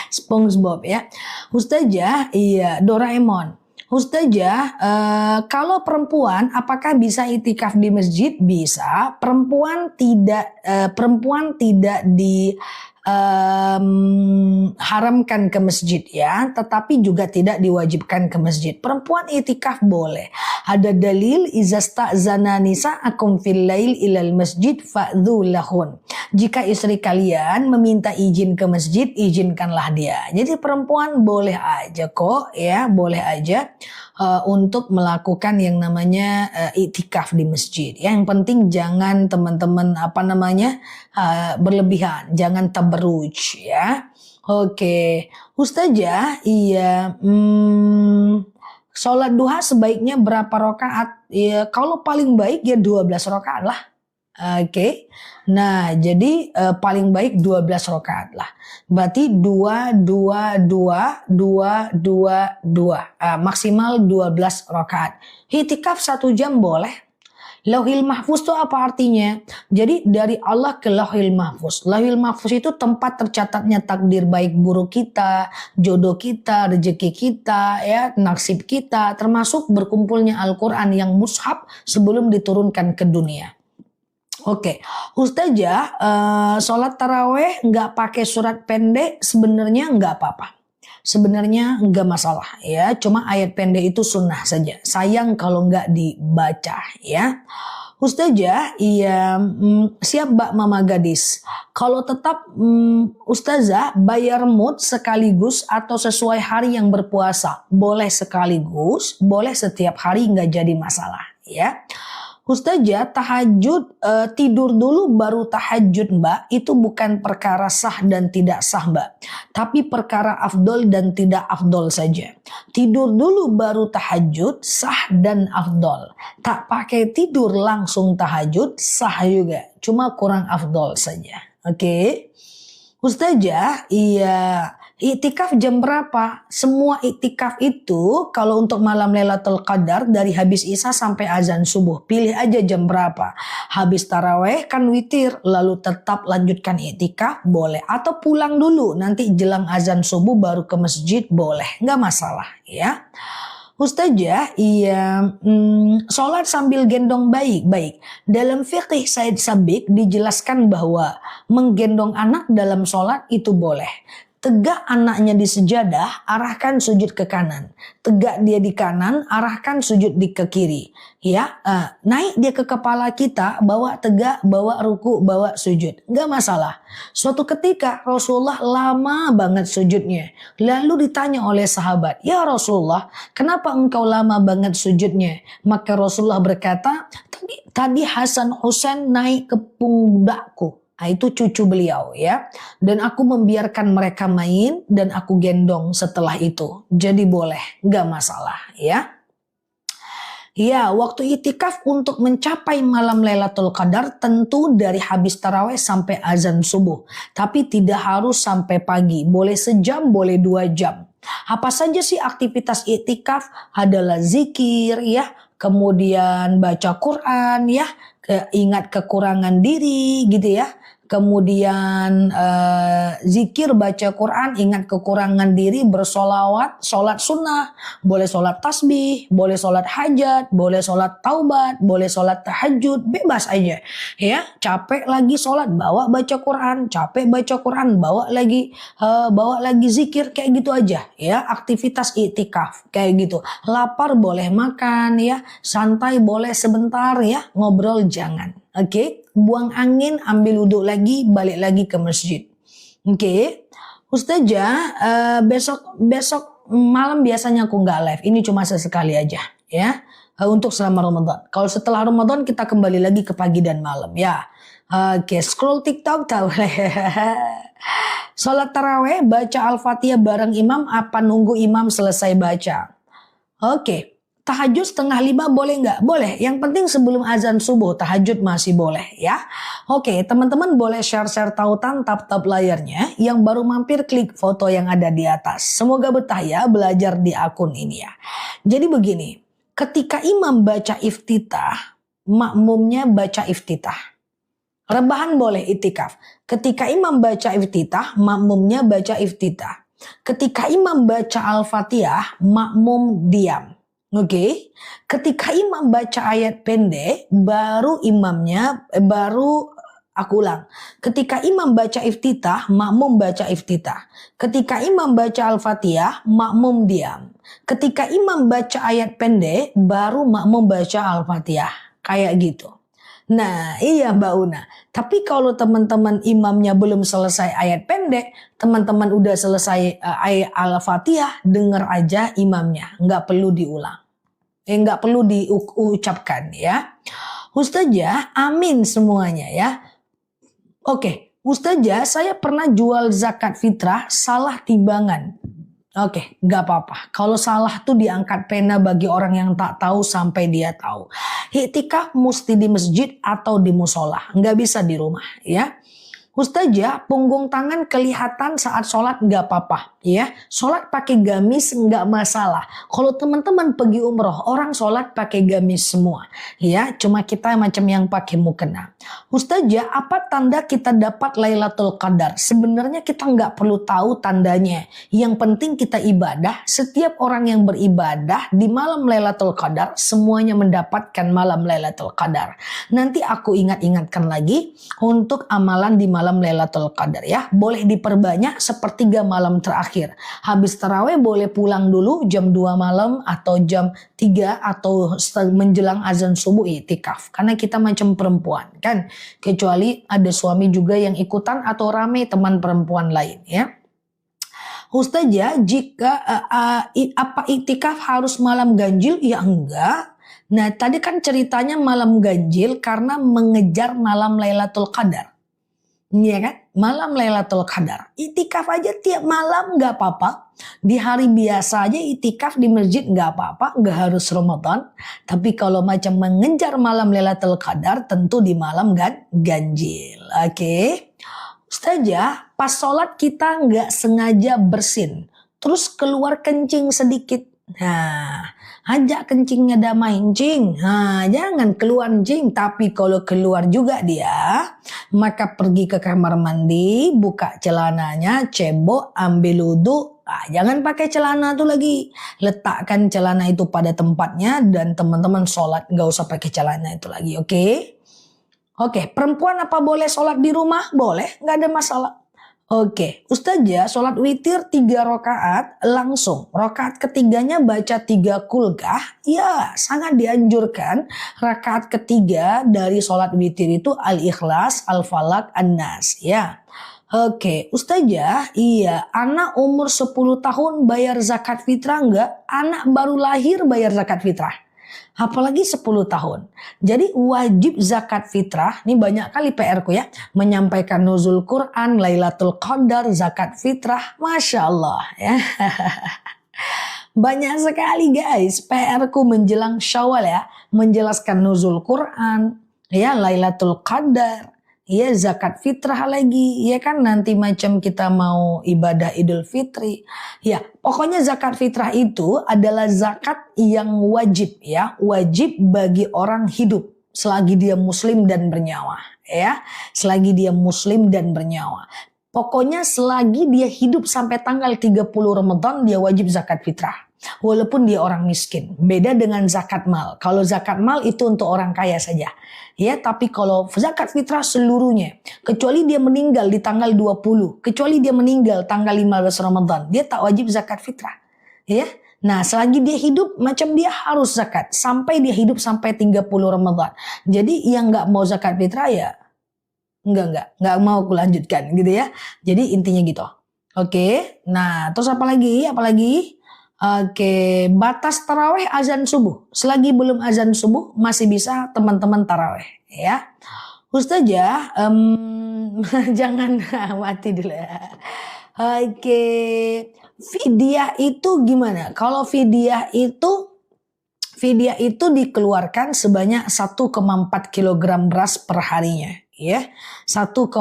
SpongeBob ya. Ustazah, iya, Doraemon. Ustazah, kalau perempuan apakah bisa itikaf di masjid? Bisa. Perempuan tidak haramkan ke masjid ya, tetapi juga tidak diwajibkan ke masjid. Perempuan itikaf boleh. Ada dalil izasta'zana nisa'akum fil lail ilal masjid fa'dhu lahun. Jika istri kalian meminta izin ke masjid, izinkanlah dia. Jadi perempuan boleh aja kok ya, boleh aja untuk melakukan yang namanya iktikaf di masjid. Yang penting jangan teman-teman berlebihan, jangan tabarruj ya. Oke, Ustazah, iya, sholat duha sebaiknya berapa rakaat? Ya, kalau paling baik ya 12 rakaat lah. Oke. Nah, jadi paling baik 12 rakaat lah. Berarti 2 2 2 2 2 2. Maksimal 12 rakaat. Itikaf 1 jam boleh. Lauhil Mahfuz itu apa artinya? Jadi dari Allah ke Lauhil Mahfuz. Lauhil Mahfuz itu tempat tercatatnya takdir baik buruk kita, jodoh kita, rezeki kita, ya, nasib kita, termasuk berkumpulnya Al-Quran yang mushaf sebelum diturunkan ke dunia. Oke, Ustazah, sholat taraweh nggak pakai surat pendek sebenarnya nggak apa-apa. Sebenarnya nggak masalah ya, cuma ayat pendek itu sunnah saja. Sayang kalau nggak dibaca ya. Ustazah, iya, siap Mbak Mama Gadis. Kalau tetap Ustazah bayar mood sekaligus atau sesuai hari yang berpuasa, boleh sekaligus, boleh setiap hari nggak jadi masalah ya. Ustazah, tahajud tidur dulu baru tahajud Mbak, itu bukan perkara sah dan tidak sah Mbak, tapi perkara afdol dan tidak afdol saja. Tidur dulu baru tahajud sah dan afdol. Tak pakai tidur langsung tahajud sah juga, cuma kurang afdol saja. Oke. Ustazah, iya, iktikaf jam berapa? Semua iktikaf itu kalau untuk malam Lailatul Qadar dari habis Isya sampai azan subuh. Pilih aja jam berapa. Habis taraweh kan witir, lalu tetap lanjutkan iktikaf boleh. Atau pulang dulu, nanti jelang azan subuh baru ke masjid boleh. Nggak masalah ya. Ustazah, iya, sholat sambil gendong bayi, baik. Dalam fikih Said Sabiq dijelaskan bahwa menggendong anak dalam sholat itu boleh. Tegak anaknya di sejadah, arahkan sujud ke kanan. Tegak dia di kanan, arahkan sujud ke kiri. Ya, naik dia ke kepala kita, bawa tegak, bawa ruku, bawa sujud. Nggak masalah. Suatu ketika Rasulullah lama banget sujudnya. Lalu ditanya oleh sahabat, ya Rasulullah, kenapa engkau lama banget sujudnya? Maka Rasulullah berkata, tadi Hasan Husain naik ke pundakku. Nah, itu cucu beliau ya. Dan aku membiarkan mereka main dan aku gendong setelah itu. Jadi boleh, gak masalah ya. Ya, waktu itikaf untuk mencapai malam Lailatul Qadar tentu dari habis taraweh sampai azan subuh. Tapi tidak harus sampai pagi. Boleh sejam, boleh 2 jam. Apa saja sih aktivitas itikaf? Adalah zikir ya, kemudian baca Quran ya, ingat kekurangan diri gitu ya. Kemudian zikir, baca Quran, ingat kekurangan diri, bersolawat, sholat sunnah, boleh sholat tasbih, boleh sholat hajat, boleh sholat taubat, boleh sholat tahajud, bebas aja. Ya, capek lagi sholat, bawa baca Quran, capek baca Quran, bawa lagi zikir, kayak gitu aja. Ya, aktivitas iktikaf kayak gitu. Lapar boleh makan ya, santai boleh sebentar ya, ngobrol jangan. Oke, buang angin, ambil wudhu lagi, balik lagi ke masjid. Oke, Ustazah, besok malam biasanya aku nggak live. Ini cuma sesekali aja, ya. Untuk selama Ramadan. Kalau setelah Ramadan kita kembali lagi ke pagi dan malam, ya. Oke, scroll TikTok tahu. Sholat taraweh, baca Al-Fatihah bareng imam, apa nunggu imam selesai baca? Oke. Tahajud 4:30 boleh nggak? Boleh. Yang penting sebelum azan subuh tahajud masih boleh ya. Oke, teman-teman boleh share-share tautan, tap-tap layarnya. Yang baru mampir klik foto yang ada di atas. Semoga betah ya belajar di akun ini ya. Jadi begini, ketika imam baca iftitah, makmumnya baca iftitah. Rebahan boleh itikaf. Ketika imam baca iftitah, makmumnya baca iftitah. Ketika imam baca Al-Fatihah, makmum diam. Oke, ketika imam baca ayat pendek, baru aku ulang. Ketika imam baca iftitah, makmum baca iftitah. Ketika imam baca Al-Fatihah, makmum diam. Ketika imam baca ayat pendek, baru makmum baca Al-Fatihah. Kayak gitu. Nah, iya Mbak Una. Tapi kalau teman-teman imamnya belum selesai ayat pendek, teman-teman udah selesai ayat Al-Fatihah, dengar aja imamnya. Nggak perlu diulang. Nggak perlu diucapkan ya. Ustazah, amin semuanya ya. Oke, Ustazah, saya pernah jual zakat fitrah salah timbangan. Oke, nggak apa-apa. Kalau salah tuh diangkat pena bagi orang yang tak tahu sampai dia tahu. Iktikaf mesti di masjid atau di musola, nggak bisa di rumah ya. Ustazah, punggung tangan kelihatan saat sholat nggak apa-apa, ya. Sholat pakai gamis nggak masalah. Kalau teman-teman pergi umroh, orang sholat pakai gamis semua, ya. Cuma kita macam yang pakai mukena. Ustazah, apa tanda kita dapat Lailatul Qadar? Sebenarnya kita nggak perlu tahu tandanya. Yang penting kita ibadah. Setiap orang yang beribadah di malam Lailatul Qadar, semuanya mendapatkan malam Lailatul Qadar. Nanti aku ingat-ingatkan lagi untuk amalan di malam Lailatul Qadar ya. Boleh diperbanyak sepertiga malam terakhir. Habis tarawih boleh pulang dulu jam 2 malam atau jam 3 atau menjelang azan subuh iktikaf. Karena kita macam perempuan kan. Kecuali ada suami juga yang ikutan atau rame teman perempuan lain ya. Ustazah, jika apa iktikaf harus malam ganjil? Ya enggak. Nah tadi kan ceritanya malam ganjil karena mengejar malam Lailatul Qadar. Iya kan? Malam Lailatul Qadar. Itikaf aja tiap malam nggak apa-apa. Di hari biasa aja itikaf di masjid nggak apa-apa. Nggak harus Ramadan. Tapi kalau macam mengejar malam Lailatul Qadar tentu di malam ganjil. Oke. Ustazah, pas sholat kita nggak sengaja bersin. Terus keluar kencing sedikit. Nah, ajak kencingnya damai cing. Nah, jangan keluar cing. Tapi kalau keluar juga dia, maka pergi ke kamar mandi, buka celananya, cebok, ambil wudhu. Nah, jangan pakai celana tuh lagi. Letakkan celana itu pada tempatnya dan teman-teman sholat nggak usah pakai celana itu lagi. Oke, perempuan apa boleh sholat di rumah? Boleh, nggak ada masalah. Oke, Ustazah sholat witir 3 rakaat langsung. Rakaat ketiganya baca 3 kulkah. Ya, sangat dianjurkan. Rakaat ketiga dari sholat witir itu Al-Ikhlas, Al-Falaq, An-Nas. Ya. Oke, Ustazah, iya, anak umur 10 tahun bayar zakat fitrah enggak? Anak baru lahir bayar zakat fitrah. Apalagi 10 tahun. Jadi wajib zakat fitrah, ini banyak kali PR-ku ya, menyampaikan nuzul Quran, Lailatul Qadar, zakat fitrah, Masya Allah ya. Banyak sekali guys PR-ku menjelang Syawal ya, menjelaskan nuzul Quran, ya Lailatul Qadar, ya zakat fitrah lagi, ya kan nanti macam kita mau ibadah Idul Fitri. Ya, pokoknya zakat fitrah itu adalah zakat yang wajib ya, wajib bagi orang hidup selagi dia muslim dan bernyawa, ya. Selagi dia muslim dan bernyawa. Pokoknya selagi dia hidup sampai tanggal 30 Ramadan dia wajib zakat fitrah. Walaupun dia orang miskin. Beda dengan zakat mal. Kalau zakat mal itu untuk orang kaya saja. Ya, tapi kalau zakat fitrah seluruhnya, kecuali dia meninggal di tanggal 20, kecuali dia meninggal tanggal 15 Ramadan, dia tak wajib zakat fitrah. Ya. Nah, selagi dia hidup macam dia harus zakat sampai dia hidup sampai 30 Ramadan. Jadi yang nggak mau zakat fitrah ya nggak mau aku lanjutkan gitu ya. Jadi intinya gitu. Oke. Nah, terus apa lagi? Oke, batas taraweh azan subuh. Selagi belum azan subuh masih bisa teman-teman taraweh ya. Ustazah, jangan mati dulu ya. Oke, fidyah itu gimana? Kalau fidyah itu dikeluarkan sebanyak 1,4 kg beras per harinya. Ya, 1,4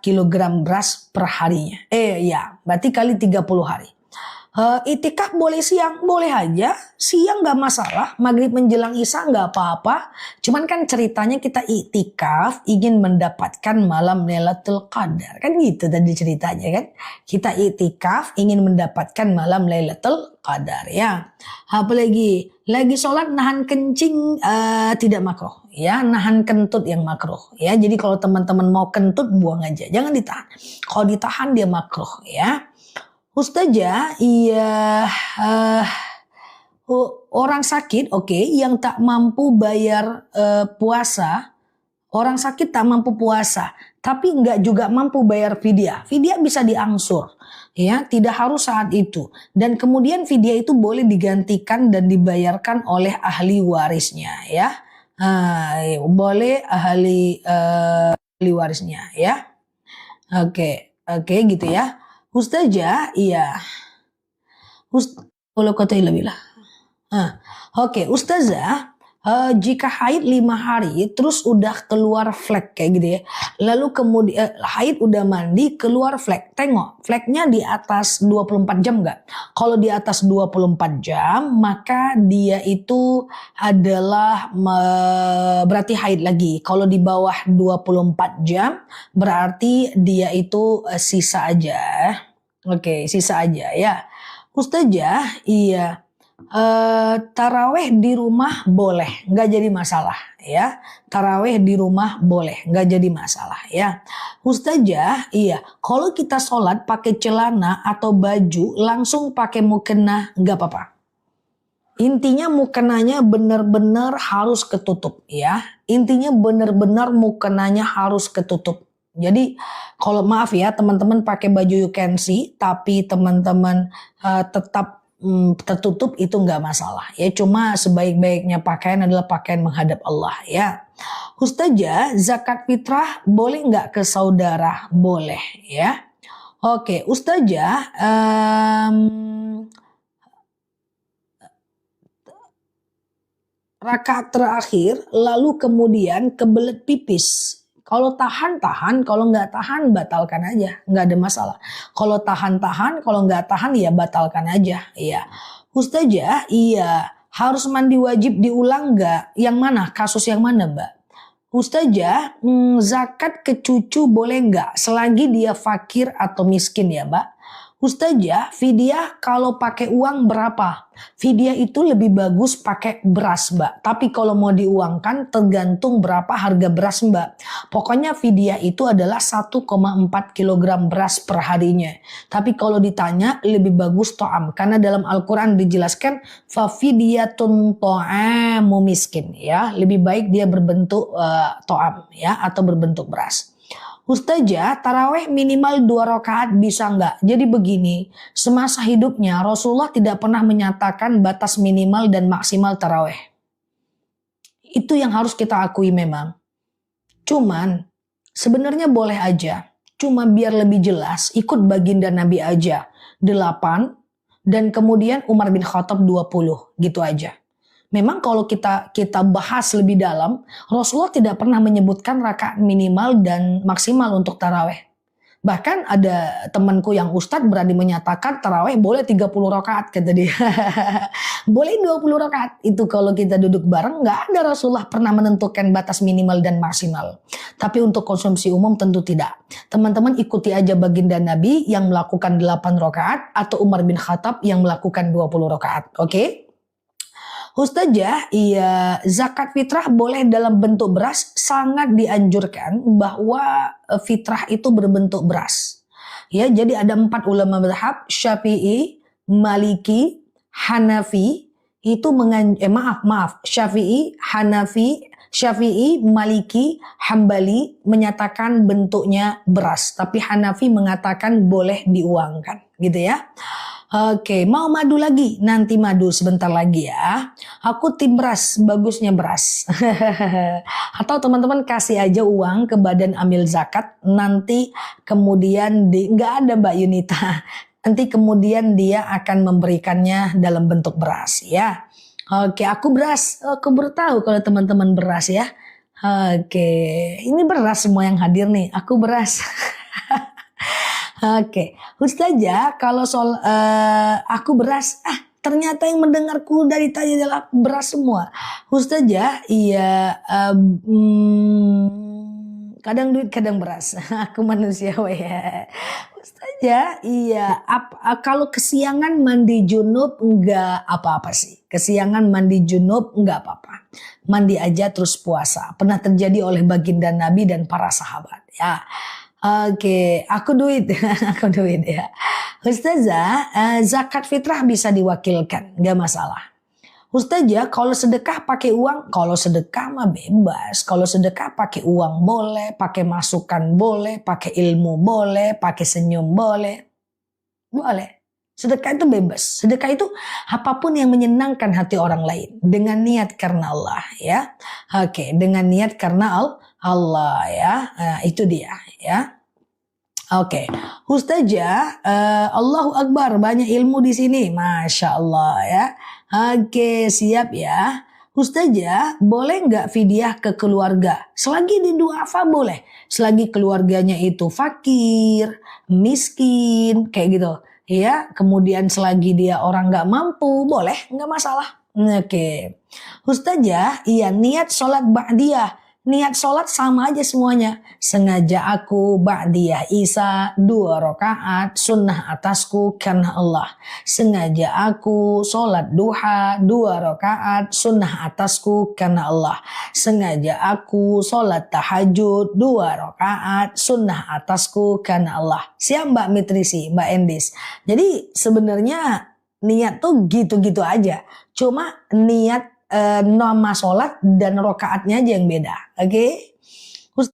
kg beras per harinya. Ya, berarti kali 30 hari. Itikaf boleh siang, boleh aja. Siang gak masalah, maghrib menjelang isya gak apa-apa. Cuman kan ceritanya kita itikaf ingin mendapatkan malam Lailatul Qadar. Kan gitu tadi ceritanya kan. Kita itikaf ingin mendapatkan malam Lailatul Qadar ya. Apalagi lagi sholat nahan kencing tidak makruh ya, nahan kentut yang makruh ya. Jadi kalau teman-teman mau kentut buang aja, jangan ditahan. Kalau ditahan dia makruh ya. Ustazah, iya orang sakit, oke, yang tak mampu bayar puasa, orang sakit tak mampu puasa, tapi nggak juga mampu bayar fidyah. Fidyah bisa diangsur, ya, tidak harus saat itu. Dan kemudian fidyah itu boleh digantikan dan dibayarkan oleh ahli warisnya, ya, boleh ahli warisnya, ya, oke, gitu ya. Ustazah, iya. Oke, Ustazah, jika haid 5 hari terus udah keluar flek kayak gitu ya. Lalu kemudian haid udah mandi keluar flek. Tengok, fleknya di atas 24 jam enggak? Kalau di atas 24 jam maka dia itu adalah berarti haid lagi. Kalau di bawah 24 jam berarti dia itu sisa aja. Oke, sisa aja ya. Ustazah, iya. Taraweh di rumah boleh, nggak jadi masalah ya. Taraweh di rumah boleh, nggak jadi masalah ya. Ustazah, iya. Kalau kita sholat pakai celana atau baju langsung pakai mukena, nggak apa-apa. Intinya mukenanya benar-benar harus ketutup ya. Intinya benar-benar mukenanya harus ketutup. Jadi kalau maaf ya teman-teman pakai baju you can see tapi teman-teman tetap tertutup itu nggak masalah ya, cuma sebaik-baiknya pakaian adalah pakaian menghadap Allah ya. Ustazah, zakat fitrah boleh nggak ke saudara? Boleh ya. Oke, Ustazah, rakaat terakhir lalu kemudian kebelet pipis. Kalau tahan-tahan, kalau nggak tahan batalkan aja, nggak ada masalah. Kalau tahan-tahan, kalau nggak tahan ya batalkan aja. Iya, Ustazah, iya harus mandi wajib diulang nggak? Yang mana? Kasus yang mana, Mbak? Ustazah, zakat ke cucu boleh nggak? Selagi dia fakir atau miskin ya, Mbak. Ustazah, fidyah kalau pakai uang berapa? Fidyah itu lebih bagus pakai beras, Mbak. Tapi kalau mau diuangkan tergantung berapa harga beras, Mbak. Pokoknya fidyah itu adalah 1,4 kg beras per harinya. Tapi kalau ditanya lebih bagus to'am. Karena dalam Al-Quran dijelaskan fafidiyatun to'amu miskin ya. Lebih baik dia berbentuk to'am ya atau berbentuk beras. Ustazah, taraweh minimal 2 rakaat bisa nggak? Jadi begini, semasa hidupnya Rasulullah tidak pernah menyatakan batas minimal dan maksimal taraweh. Itu yang harus kita akui memang. Cuman sebenarnya boleh aja. Cuma biar lebih jelas ikut baginda Nabi aja. 8 dan kemudian Umar bin Khattab 20 gitu aja. Memang kalau kita bahas lebih dalam, Rasulullah tidak pernah menyebutkan rakaat minimal dan maksimal untuk taraweh. Bahkan ada temanku yang ustadz berani menyatakan taraweh boleh 30 rakaat kata dia. Boleh 20 rakaat. Itu kalau kita duduk bareng, nggak ada Rasulullah pernah menentukan batas minimal dan maksimal. Tapi untuk konsumsi umum tentu tidak. Teman-teman ikuti aja baginda Nabi yang melakukan 8 rakaat atau Umar bin Khattab yang melakukan 20 rakaat. Oke? Ustazah, iya zakat fitrah boleh dalam bentuk beras, sangat dianjurkan bahwa fitrah itu berbentuk beras. Ya, jadi ada 4 ulama mazhab, Syafi'i, Maliki, Hanafi, itu Syafi'i, Maliki, Hambali menyatakan bentuknya beras, tapi Hanafi mengatakan boleh diuangkan, gitu ya. Oke, mau madu lagi? Nanti madu sebentar lagi ya. Aku tim beras, bagusnya beras. Atau teman-teman kasih aja uang ke badan amil zakat, nanti kemudian nggak ada Mbak Yunita. Nanti kemudian dia akan memberikannya dalam bentuk beras ya. Oke, aku beras. Aku baru tahu kalau teman-teman beras ya. Oke, ini beras semua yang hadir nih. Aku beras. Oke, Ustazah, kalau soal aku beras, ternyata yang mendengarku dari tadi adalah beras semua. Ustazah, iya, kadang duit, kadang beras. Aku manusia, ya. Ustazah, iya, kalau kesiangan mandi junub enggak apa-apa sih. Kesiangan mandi junub enggak apa-apa. Mandi aja terus puasa. Pernah terjadi oleh baginda Nabi dan para sahabat, ya. Oke, aku duit ya. Ustazah, zakat fitrah bisa diwakilkan, gak masalah. Ustazah, kalau sedekah pakai uang, kalau sedekah mah bebas. Kalau sedekah pakai uang boleh, pakai masukan boleh, pakai ilmu boleh, pakai senyum boleh. Boleh. Sedekah itu bebas. Sedekah itu apapun yang menyenangkan hati orang lain. Dengan niat karena Allah ya. Oke, dengan niat karena Allah ya. Itu dia ya. Oke, Ustazah, Allahu Akbar, banyak ilmu di sini, Masya Allah ya. Oke, siap ya. Ustazah, boleh nggak fidyah ke keluarga? Selagi di duafa boleh. Selagi keluarganya itu fakir, miskin, kayak gitu. Ya, kemudian selagi dia orang nggak mampu, boleh, nggak masalah. Oke, Ustazah, iya niat sholat ba'diyah. Niat sholat sama aja semuanya. Sengaja aku ba'diyah Isa 2 rakaat sunnah atasku karena Allah. Sengaja aku sholat duha 2 rakaat sunnah atasku karena Allah. Sengaja aku sholat tahajud 2 rakaat sunnah atasku karena Allah. Siap Mbak Mitrisi, Mbak Endis. Jadi sebenarnya niat tuh gitu-gitu aja. Cuma niat nama sholat dan rokaatnya aja yang beda. Oke?